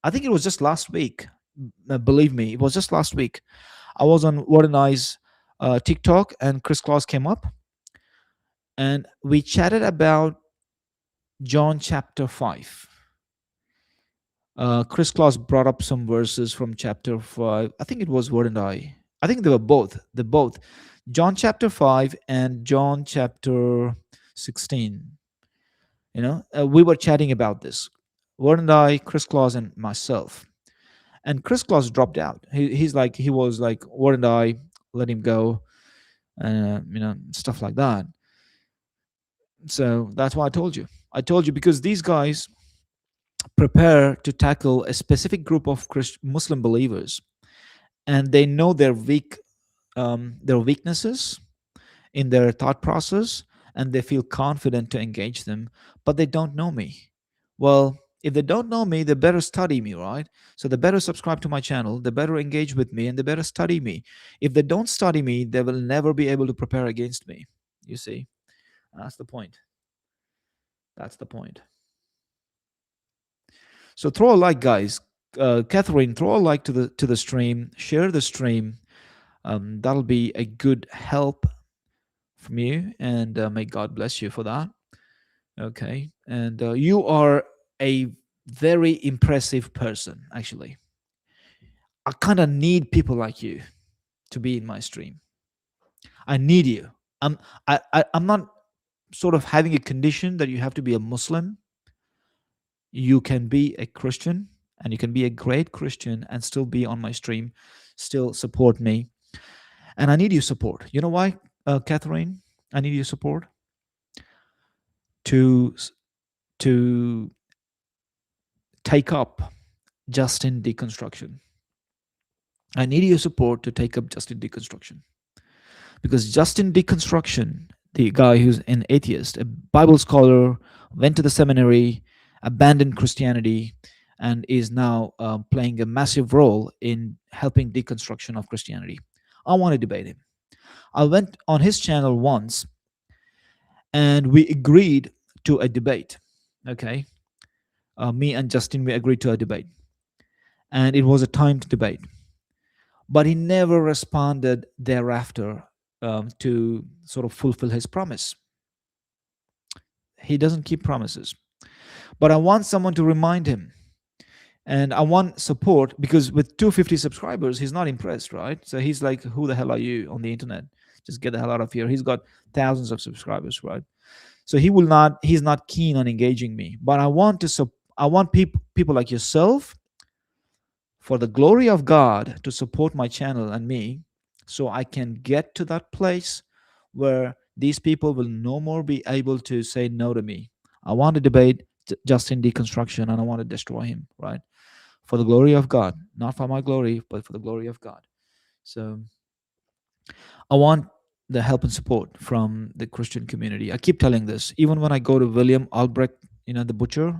I think it was just last week. Believe me, it was just last week. I was on What and I's TikTok, and Chris Claus came up, and we chatted about John chapter 5. Chris Claus brought up some verses from chapter 5. I think it was What and I. I think they were both. They both. John chapter 5 and John chapter 16. You know, we were chatting about this. Word and I, Chris Claus, and myself. And Chris Claus dropped out. He was like, Word and I, let him go, stuff like that. So that's why I told you. I told you because these guys prepare to tackle a specific group of Muslim believers, and they know their weaknesses in their thought process, and they feel confident to engage them, but they don't know me. Well, if they don't know me, they better study me, right? So they better subscribe to my channel, they better engage with me, and they better study me. If they don't study me, they will never be able to prepare against me. You see, that's the point. That's the point. So throw a like, guys. Catherine, throw a like to the stream. Share the stream. That'll be a good help from you, and may God bless you for that. Okay, and you are a very impressive person. Actually, I kind of need people like you to be in my stream. I need you. I'm not sort of having a condition that you have to be a Muslim. You can be a Christian, and you can be a great Christian and still be on my stream, still support me. And I need your support. You know why, Catherine? I need your support to take up Justin deconstruction. I need your support to take up Justin deconstruction, because Justin deconstruction, the guy who's an atheist, a Bible scholar, went to the seminary, abandoned Christianity, and is now playing a massive role in helping deconstruction of Christianity. I want to debate him. I went on his channel once, and we agreed to a debate. Okay, me and Justin, we agreed to a debate, and it was a timed debate. But he never responded thereafter to sort of fulfill his promise. He doesn't keep promises. But I want someone to remind him. And I want support, because with 250 subscribers, he's not impressed, right? So he's like, who the hell are you on the internet? Just get the hell out of here. He's got thousands of subscribers, right? So he's not keen on engaging me. But I want people like yourself, for the glory of God, to support my channel and me, so I can get to that place where these people will no more be able to say no to me. I want to debate Justin deconstruction, and I want to destroy him, right? For the glory of God, not for my glory, but for the glory of God. So I want the help and support from the Christian community. I keep telling this, even when I go to William Albrecht, the butcher,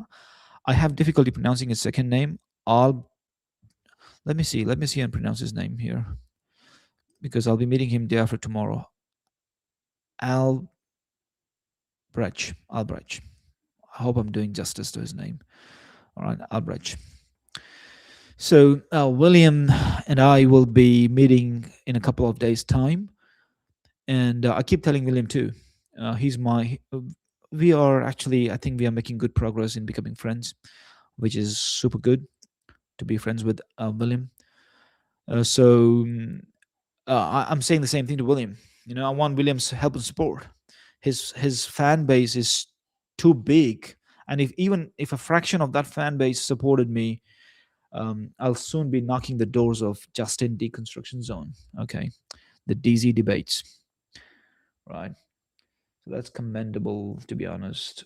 I have difficulty pronouncing his second name. Al. Let me see. Let me see and pronounce his name here, because I'll be meeting him day after tomorrow. Albrecht. Albrecht. I hope I'm doing justice to his name. All right, Albrecht. So William and I will be meeting in a couple of days' time, and I keep telling William too. He's my. We are actually. I think we are making good progress in becoming friends, which is super good to be friends with William. I'm saying the same thing to William. I want William's help and support. His fan base is too big, and if a fraction of that fan base supported me, I'll soon be knocking the doors of Justin Deconstruction Zone. Okay, the DZ debates, right? So that's commendable, to be honest.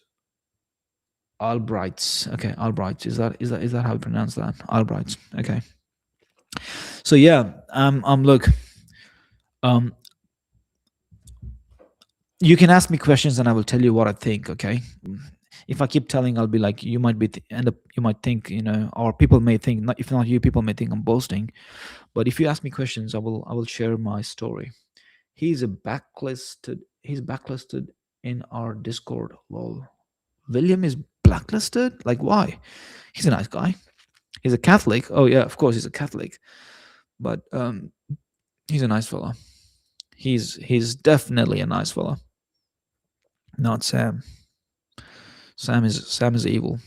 Albrights. Okay, Albrights. Is that how you pronounce that? Albrights. Okay. So yeah, look, um, you can ask me questions and I will tell you what I think. Okay. If I keep telling, I'll be like, you might be you might think, or people may think, not, if not you, people may think I'm boasting. But if you ask me questions, I will share my story. He's blacklisted in our Discord. Lol. William is blacklisted? Like, why? He's a nice guy. He's a Catholic. Oh yeah, of course he's a Catholic. But he's a nice fella. He's definitely a nice fella. Not Sam. Sam is evil.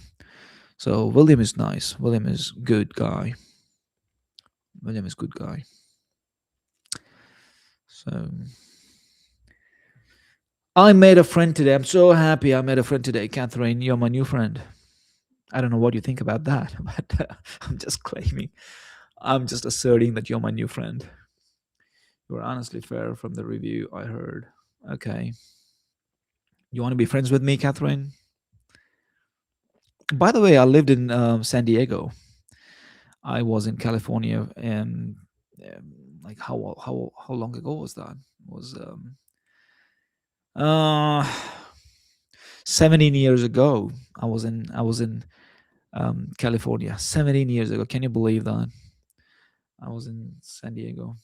So William is nice. William is good guy. William is good guy. So I made a friend today. I'm so happy I made a friend today. Catherine, you're my new friend. I don't know what you think about that, but I'm just claiming. I'm just asserting that you're my new friend. You were honestly fair from the review I heard. Okay. You want to be friends with me, Catherine? By the way, I lived in San Diego. I was in California, and like how long ago was that? It was 17 years ago. I was in California 17 years ago. Can you believe that? I was in San Diego.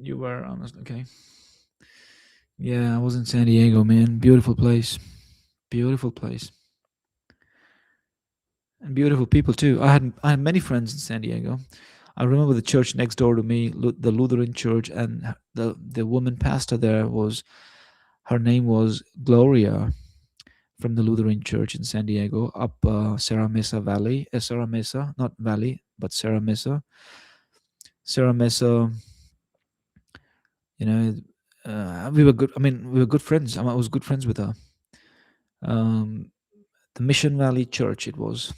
You were honest, okay? Yeah, I was in San Diego, man. Beautiful place, and beautiful people too. I had many friends in San Diego. I remember the church next door to me, the Lutheran church, and the woman pastor there her name was Gloria, from the Lutheran church in San Diego, up Serra Mesa Valley. Serra Mesa, not Valley, but Serra Mesa. Serra Mesa. We were good. I mean, we were good friends. I was good friends with her. The Mission Valley Church. It was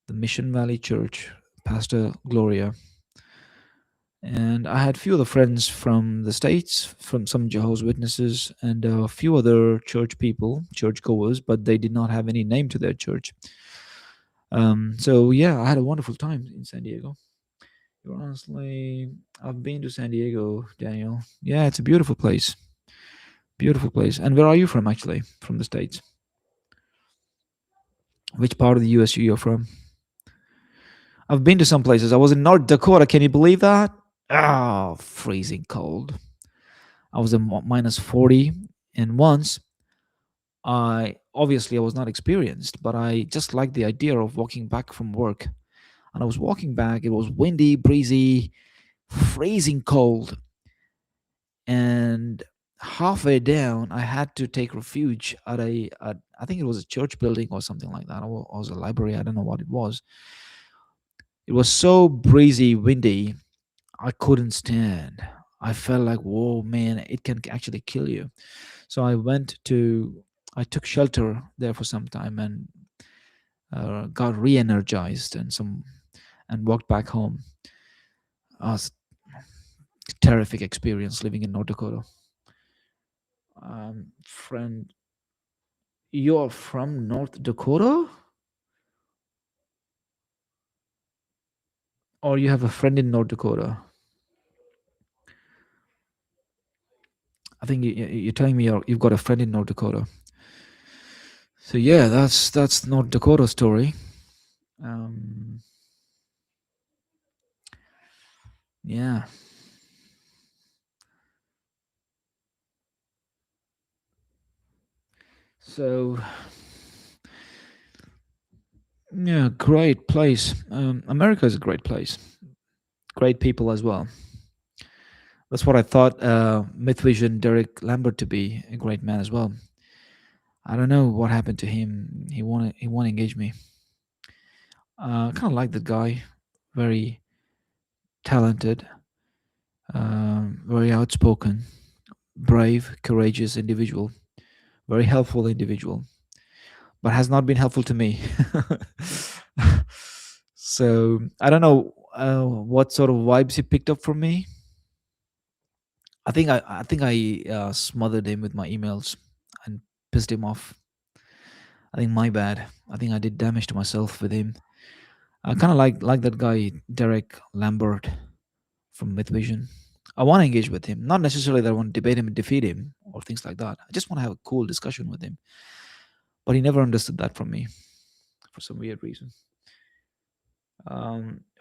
the Mission Valley Church, Pastor Gloria. And I had a few other friends from the States, from some Jehovah's Witnesses, and a few other church people, church goers, but they did not have any name to their church. So yeah, I had a wonderful time in San Diego. Honestly, I've been to San Diego, Daniel. Yeah, it's a beautiful place. Beautiful place. And where are you from, actually? From the States? Which part of the US you're from? I've been to some places. I was in North Dakota. Can you believe that? Oh, freezing cold. I was in minus 40. And once, I was not experienced, but I just liked the idea of walking back from work. And I was walking back. It was windy, breezy, freezing cold. And halfway down, I had to take refuge at I think it was a church building or something like that. Or it was a library. I don't know what it was. It was so breezy, windy, I couldn't stand. I felt like, whoa, man, it can actually kill you. So I took shelter there for some time and got re-energized and walked back home. Terrific experience living in North Dakota. Friend, you're from North Dakota? Or you have a friend in North Dakota? I think you're telling me you've got a friend in North Dakota. So yeah, that's North Dakota story. Um, yeah. So yeah, great place. America is a great place. Great people as well. That's what I thought Mythvision Derek Lambert to be a great man as well. I don't know what happened to him. He won't engage me. Kind of like the guy, very talented, very outspoken, brave, courageous individual, very helpful individual, but has not been helpful to me. So I don't know what sort of vibes he picked up from me. I think I smothered him with my emails and pissed him off. I think my bad. I think I did damage to myself with him. I kind of like that guy Derek Lambert from Mythvision. I want to engage with him, not necessarily that I want to debate him and defeat him or things like that. I just want to have a cool discussion with him. But he never understood that from me for some weird reason.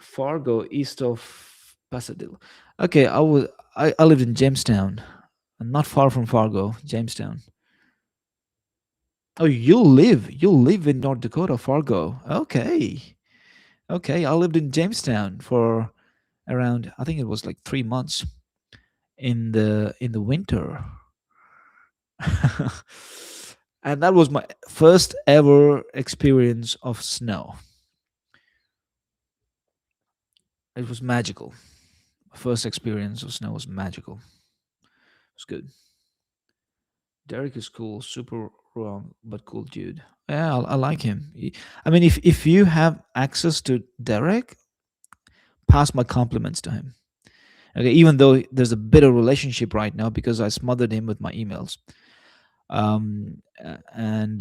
Fargo, east of Pasadena. Okay, I lived in Jamestown, not far from Fargo, Jamestown. Oh, you live in North Dakota, Fargo. Okay, okay. I lived in Jamestown for around, I think it was like 3 months in the winter. And that was my first ever experience of snow. It was magical. First experience of snow was magical. It was good. Derek is cool, super wrong, but cool dude. Yeah, I like him. I mean, if you have access to Derek, pass my compliments to him. Okay, even though there's a bitter relationship right now because I smothered him with my emails, and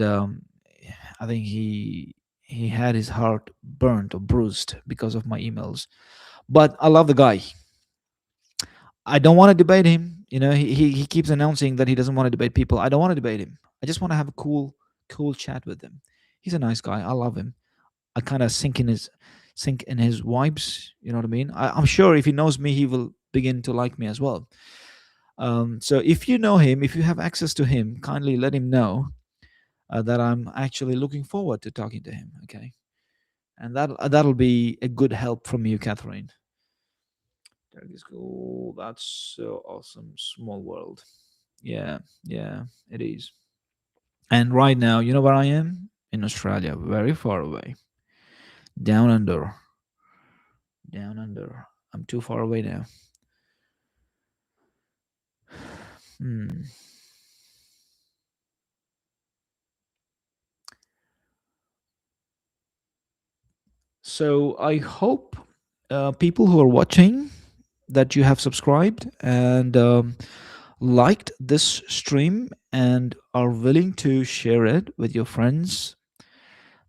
I think he had his heart burnt or bruised because of my emails. But I love the guy. I don't want to debate him. He keeps announcing that he doesn't want to debate people. I don't want to debate him. I just want to have a cool chat with him. He's a nice guy. I love him. I kind of sink in his vibes. You know what I mean? I'm sure if he knows me, he will begin to like me as well. So if you know him, if you have access to him, kindly let him know that I'm actually looking forward to talking to him. Okay, and that'll be a good help from you, Catherine. Turkey school. That's so awesome. Small world. Yeah, yeah, it is. And right now, you know where I am? In Australia, very far away. Down under. Down under. I'm too far away now. Hmm. So I hope people who are watching that you have subscribed and liked this stream and are willing to share it with your friends.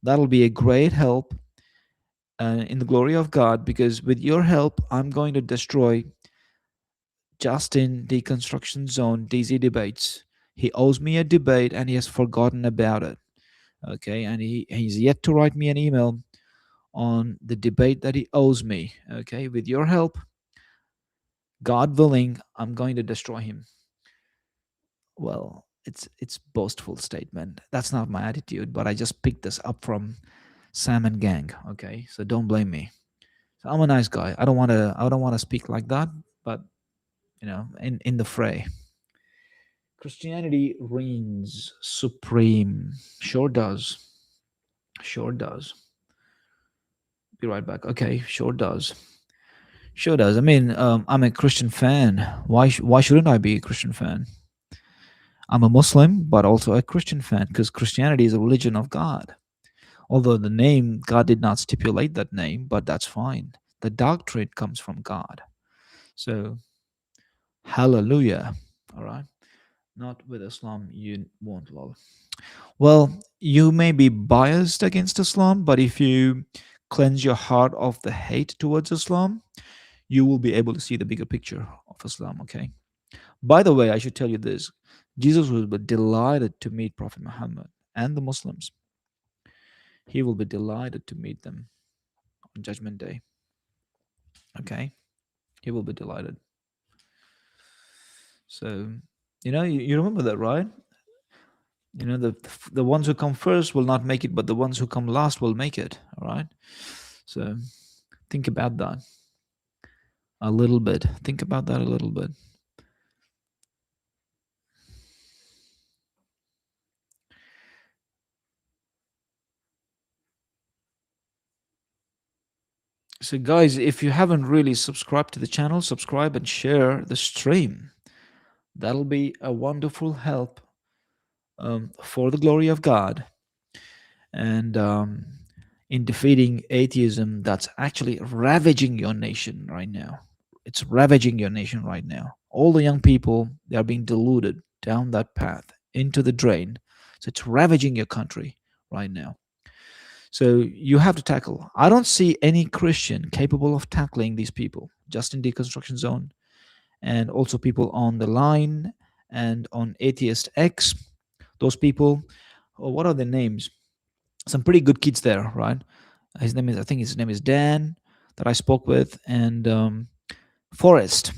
That'll be a great help in the glory of God, because with your help, I'm going to destroy Justin Deconstruction Zone DC debates. He owes me a debate and he has forgotten about it. Okay, and he's yet to write me an email on the debate that he owes me. Okay, with your help, God willing, I'm going to destroy him. Well, it's boastful statement. That's not my attitude, but I just picked this up from Sam and Gang. Okay, so don't blame me. So I'm a nice guy. I don't want to speak like that, but in the fray. Christianity reigns supreme. Sure does. Sure does. Be right back. Okay, sure does. Sure does. I mean, I'm a Christian fan. Why shouldn't I be a Christian fan? I'm a Muslim, but also a Christian fan, because Christianity is a religion of God. Although the name, God did not stipulate that name, but that's fine. The doctrine comes from God. So, hallelujah. All right. Not with Islam, you won't, lol. Well, you may be biased against Islam, but if you cleanse your heart of the hate towards Islam, you will be able to see the bigger picture of Islam, okay? By the way, I should tell you this. Jesus was delighted to meet Prophet Muhammad and the Muslims. He will be delighted to meet them on Judgment Day. Okay? He will be delighted. So, you remember that, right? The ones who come first will not make it, but the ones who come last will make it. All right. So think about that a little bit. Think about that a little bit. So guys, if you haven't really subscribed to the channel, subscribe and share the stream. That'll be a wonderful help for the glory of God, and in defeating atheism that's actually ravaging your nation right now. It's ravaging your nation right now. All the young people, they are being deluded down that path into the drain. So it's ravaging your country right now. So you have to tackle. I don't see any Christian capable of tackling these people. Just in Deconstruction Zone, and also people on the line and on Atheist X. Those people, what are their names? Some pretty good kids there, right? I think his name is Dan, that I spoke with, and Forrest,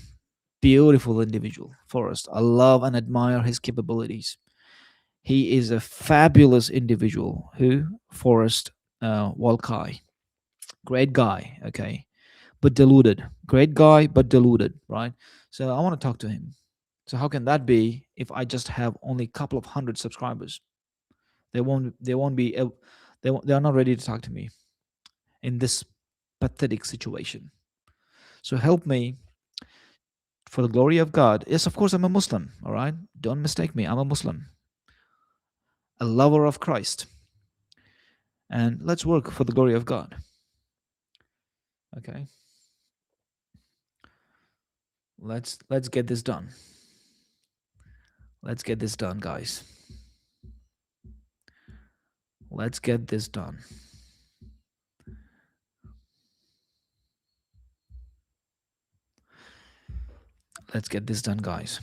beautiful individual. Forrest, I love and admire his capabilities. He is a fabulous individual. Forrest Walkai, great guy. Okay, but deluded. Great guy, but deluded. Right. So I want to talk to him. So how can that be if I just have only a couple of hundred subscribers? They won't be. They are not ready to talk to me in this pathetic situation. So help me for the glory of God. Yes, of course, I'm a Muslim. All right. Don't mistake me. I'm a Muslim, a lover of Christ. And let's work for the glory of God. Okay. Let's get this done. Let's get this done, guys. Let's get this done. Let's get this done, guys.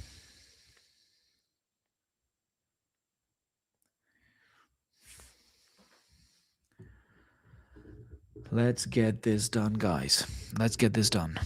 Let's get this done, guys. Let's get this done.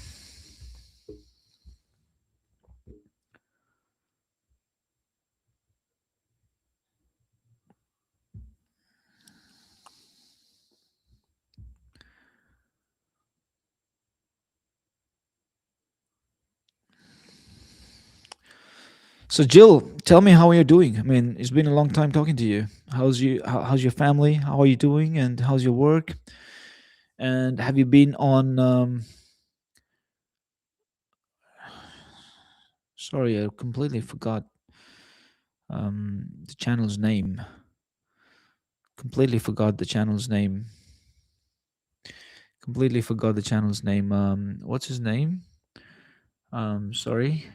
So Jill, tell me how you're doing. I mean, it's been a long time talking to you. How's your family? How are you doing? And how's your work? And have you been on? Sorry, I completely forgot the channel's name. Completely forgot the channel's name. What's his name? Sorry.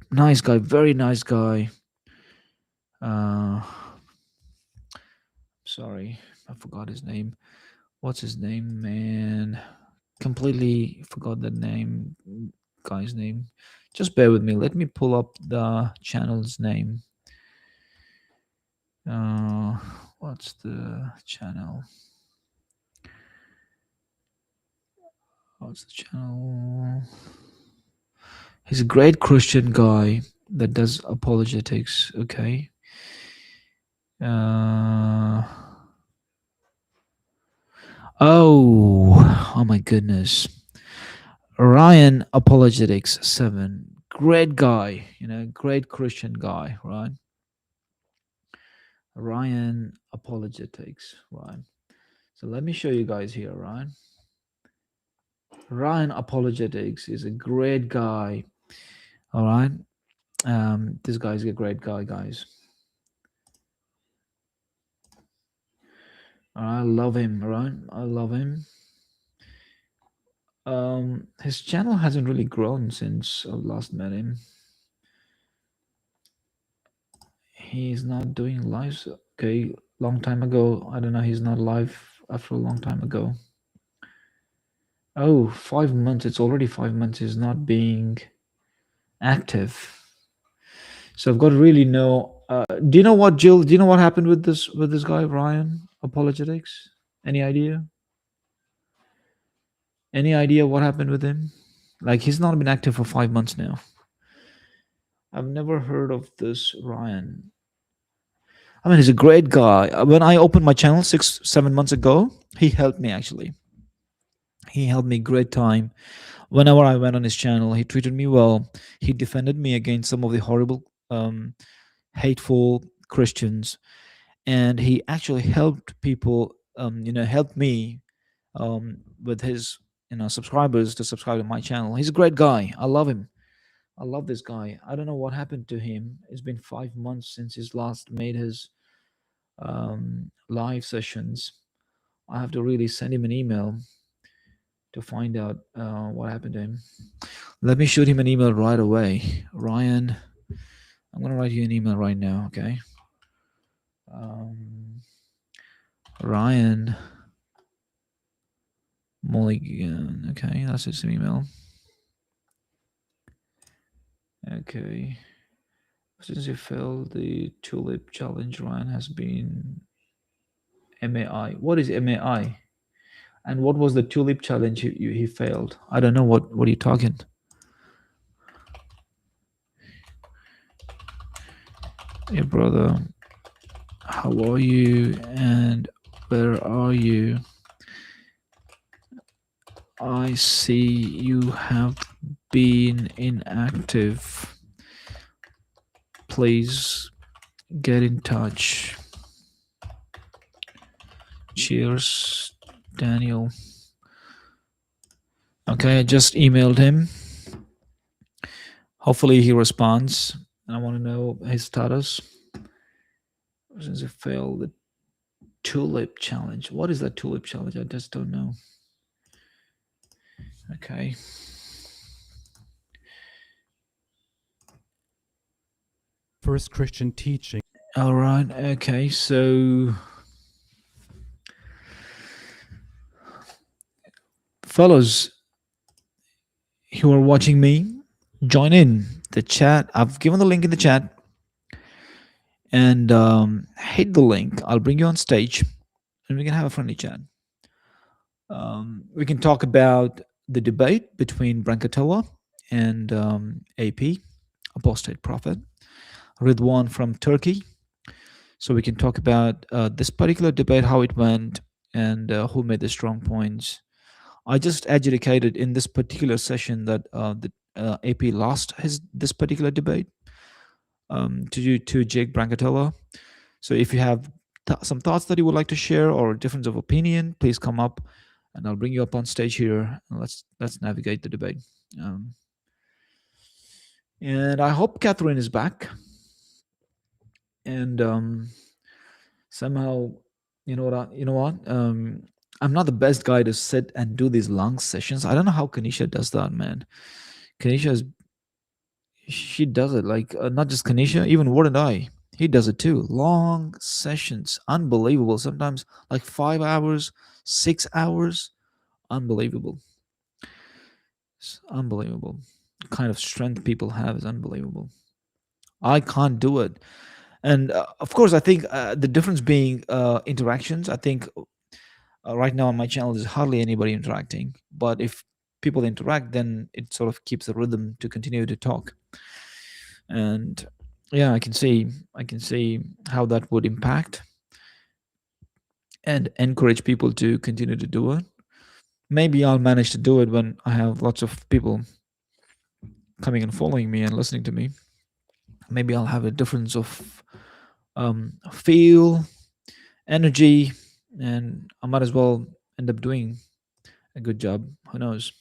Nice guy, very nice guy. Sorry, I forgot his name. What's his name, man? Completely forgot the guy's name. Just bear with me. Let me pull up the channel's name. What's the channel? He's a great Christian guy that does apologetics. Okay. Oh my goodness. Ryan Apologetics 7. Great guy, great Christian guy, right? Ryan Apologetics, right? So let me show you guys here, right? Ryan Apologetics is a great guy. All right. This guy's a great guy, guys. I love him, right? I love him. His channel hasn't really grown since I last met him. He's not doing lives. Okay, long time ago. I don't know. He's not live after a long time ago. Oh, 5 months. It's already 5 months. He's not being active. So I've got to really know Do you know what, Jill? Do you know what happened with this guy, Ryan? Apologetics? Any idea? Any idea what happened with him? Like, he's not been active for 5 months now. I've never heard of this Ryan. I mean, he's a great guy. When I opened my channel 6-7 months ago, he helped me actually. He helped me great time. Whenever I went on his channel, he treated me well. He defended me against some of the horrible, hateful Christians, and he actually helped people. Helped me with his subscribers to subscribe to my channel. He's a great guy. I love him. I love this guy. I don't know what happened to him. It's been 5 months since he's last made his live sessions. I have to really send him an email to find out what happened to him. Let me shoot him an email right away. Ryan, I'm going to write you an email right now, okay? Ryan Mulligan. Okay, that's his email. Okay. Since you failed the tulip challenge, Ryan has been MAI. What is MAI? And what was the tulip challenge he failed? I don't know what are you talking. Hey brother, how are you and where are you? I see you have been inactive. Please get in touch. Cheers, Daniel. Okay, I just emailed him. Hopefully he responds. I want to know his status. Since he failed the tulip challenge. What is that tulip challenge? I just don't know. Okay. First Christian teaching. All right. Okay. So, fellows who are watching me, join in the chat. I've given the link in the chat. And hit the link. I'll bring you on stage and we can have a friendly chat. We can talk about the debate between Brancatella and AP, Apostate Prophet, Ridwan from Turkey. So we can talk about this particular debate, how it went, and who made the strong points. I just adjudicated in this particular session that the AP lost this particular debate to Jake Brancatella. So if you have some thoughts that you would like to share or a difference of opinion, please come up and I'll bring you up on stage here. And let's navigate the debate. And I hope Catherine is back. And somehow, you know what? I'm not the best guy to sit and do these long sessions. I don't know how Kanisha does that, man. She does it like not just Kanisha, even Ward and I. He does it too. Long sessions, unbelievable. Sometimes like 5 hours, 6 hours, unbelievable. It's unbelievable. The kind of strength people have is unbelievable. I can't do it. And of course, I think the difference being interactions. I think right now on my channel, there's hardly anybody interacting. But if people interact, then it sort of keeps the rhythm to continue to talk. And yeah, I can see how that would impact and encourage people to continue to do it. Maybe I'll manage to do it when I have lots of people coming and following me and listening to me. Maybe I'll have a difference of feel, energy, and I might as well end up doing a good job. Who knows?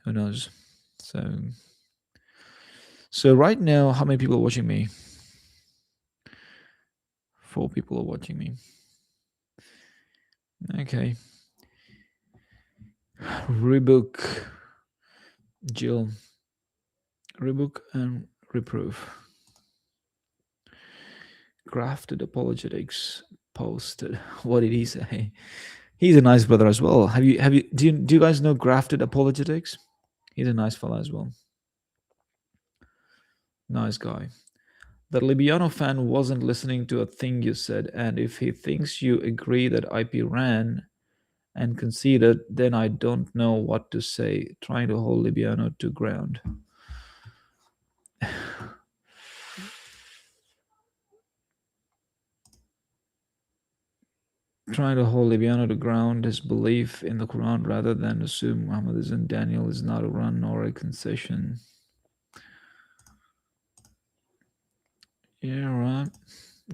Who knows? So right now, how many people are watching me? 4 people are watching me. Okay. Rebook, Jill. Rebook and reproof. Grafted apologetics posted. What did he say? He's a nice brother as well. Do you guys know Grafted Apologetics? He's a nice fella as well. Nice guy. The Libiano fan wasn't listening to a thing you said, and if he thinks you agree that IP ran and conceded, then I don't know what to say. Trying to hold Libiano to ground. Trying to hold Libiano to ground his belief in the Quran rather than assume Muhammad is in Daniel is not a run or a concession. Yeah, right.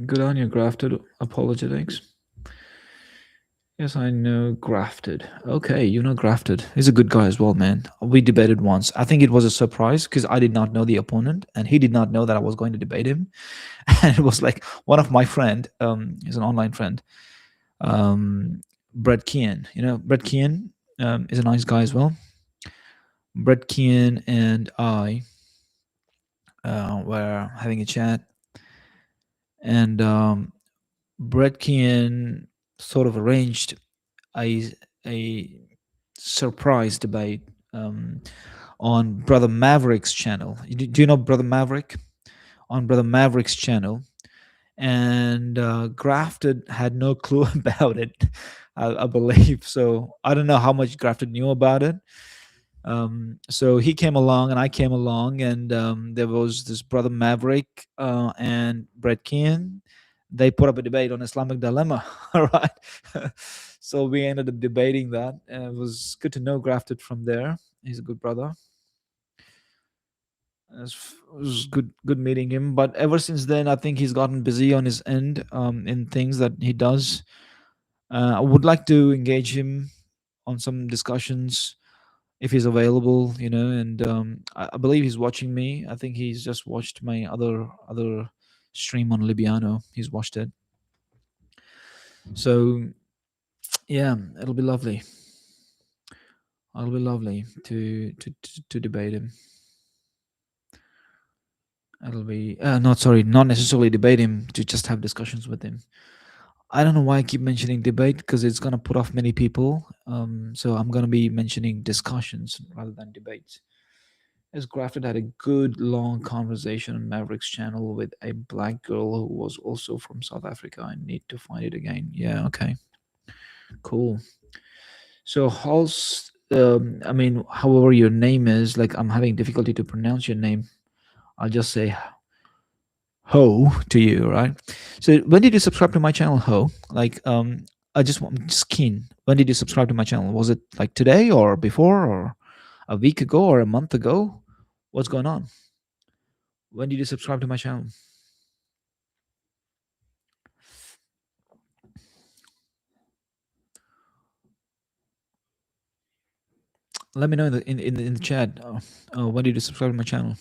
Good on you, Grafted Apologetics. Yes, I know Grafted. Okay, you know Grafted. He's a good guy as well, man. We debated once. I think it was a surprise because I did not know the opponent and he did not know that I was going to debate him. And it was like one of my friend, he's an online friend, Brett Kean. You know, Brett Kean is a nice guy as well. Brett Kean and I were having a chat, and Brett Kean sort of arranged a surprise debate on Brother Maverick's channel. Do you know Brother Maverick? On Brother Maverick's channel, and Grafted had no clue about it. I believe so. I don't know how much Grafted knew about it. So he came along and I came along, and there was this Brother Maverick and Brett Kean. They put up a debate on Islamic dilemma. All right. So we ended up debating that. It was good to know Grafted from there. He's a good brother. It was good meeting him. But ever since then, I think he's gotten busy on his end in things that he does. I would like to engage him on some discussions if he's available, and I believe he's watching me. I think he's just watched my other stream on Libiano. He's watched it. So yeah, it'll be lovely. It'll be lovely to debate him. It'll be not necessarily debate him, to just have discussions with him. I don't know why I keep mentioning debate, because it's gonna put off many people. So I'm gonna be mentioning discussions rather than debates. As Grafted had a good long conversation on Maverick's channel with a black girl who was also from South Africa. I need to find it again. Yeah, okay, cool. So however your name is, like, I'm having difficulty to pronounce your name. I'll just say Ho to you, right? So when did you subscribe to my channel, Ho? Like, I'm just keen. When did you subscribe to my channel? Was it like today or before or a week ago or a month ago? What's going on? When did you subscribe to my channel? Let me know in the chat. When did you subscribe to my channel?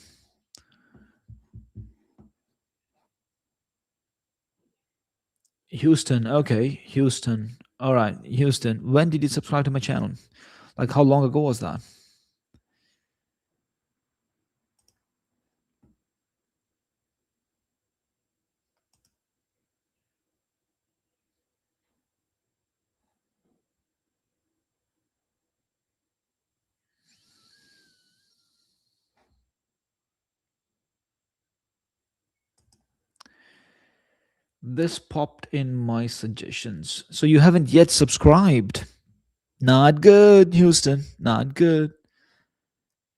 Houston. Okay, Houston. All right, Houston. When did you subscribe to my channel? Like, how long ago was that? This popped in my suggestions. So you haven't yet subscribed. Not good, Houston. Not good.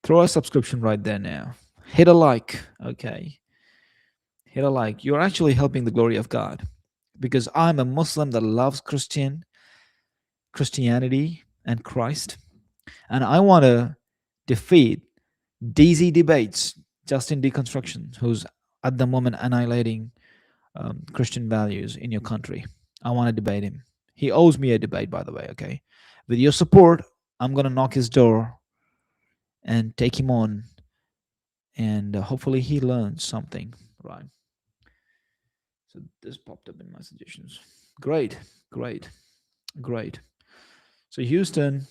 Throw a subscription right there now. Hit a like. Okay. Hit a like. You're actually helping the glory of God, because I'm a Muslim that loves Christianity and Christ. And I want to defeat DZ debates, Justin Deconstruction, who's at the moment annihilating Christian values in your country. I want to debate him. He owes me a debate, by the way. Okay. With your support, I'm going to knock his door and take him on. And hopefully he learns something, right? So this popped up in my suggestions. Great. So Houston,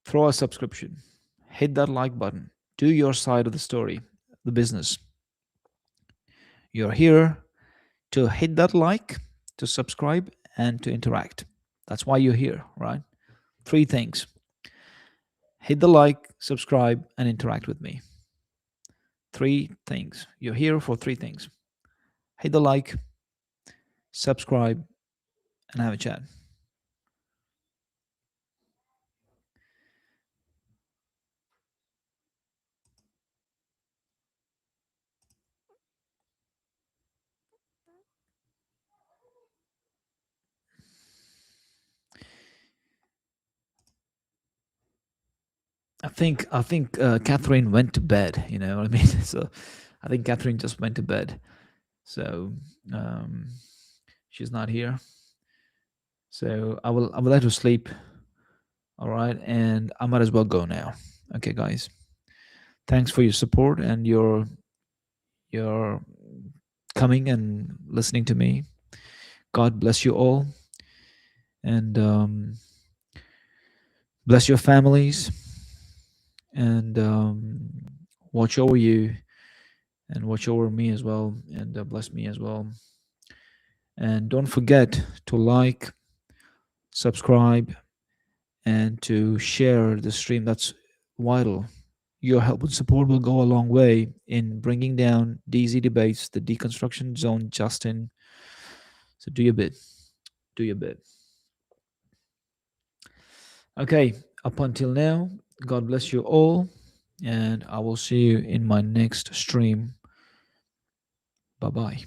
throw a subscription, hit that like button, do your side of the story, the business. You're here to hit that like, to subscribe, and to interact. That's why you're here, right? 3 things: hit the like, subscribe, and interact with me. 3 things. You're here for 3 things. hit the like, subscribe, and have a chat. I think Catherine went to bed. You know what I mean? So I think Catherine just went to bed. So um, she's not here. So I will let her sleep. All right, and I might as well go now. Okay, guys. Thanks for your support and your coming and listening to me. God bless you all, and bless your families, and watch over you, and watch over me as well, and bless me as well. And don't forget to like, subscribe, and to share the stream. That's vital. Your help and support will go a long way in bringing down DZ debates, the deconstruction zone, Justin. So do your bit. Do your bit. Okay, up until now, God bless you all, and I will see you in my next stream. Bye bye.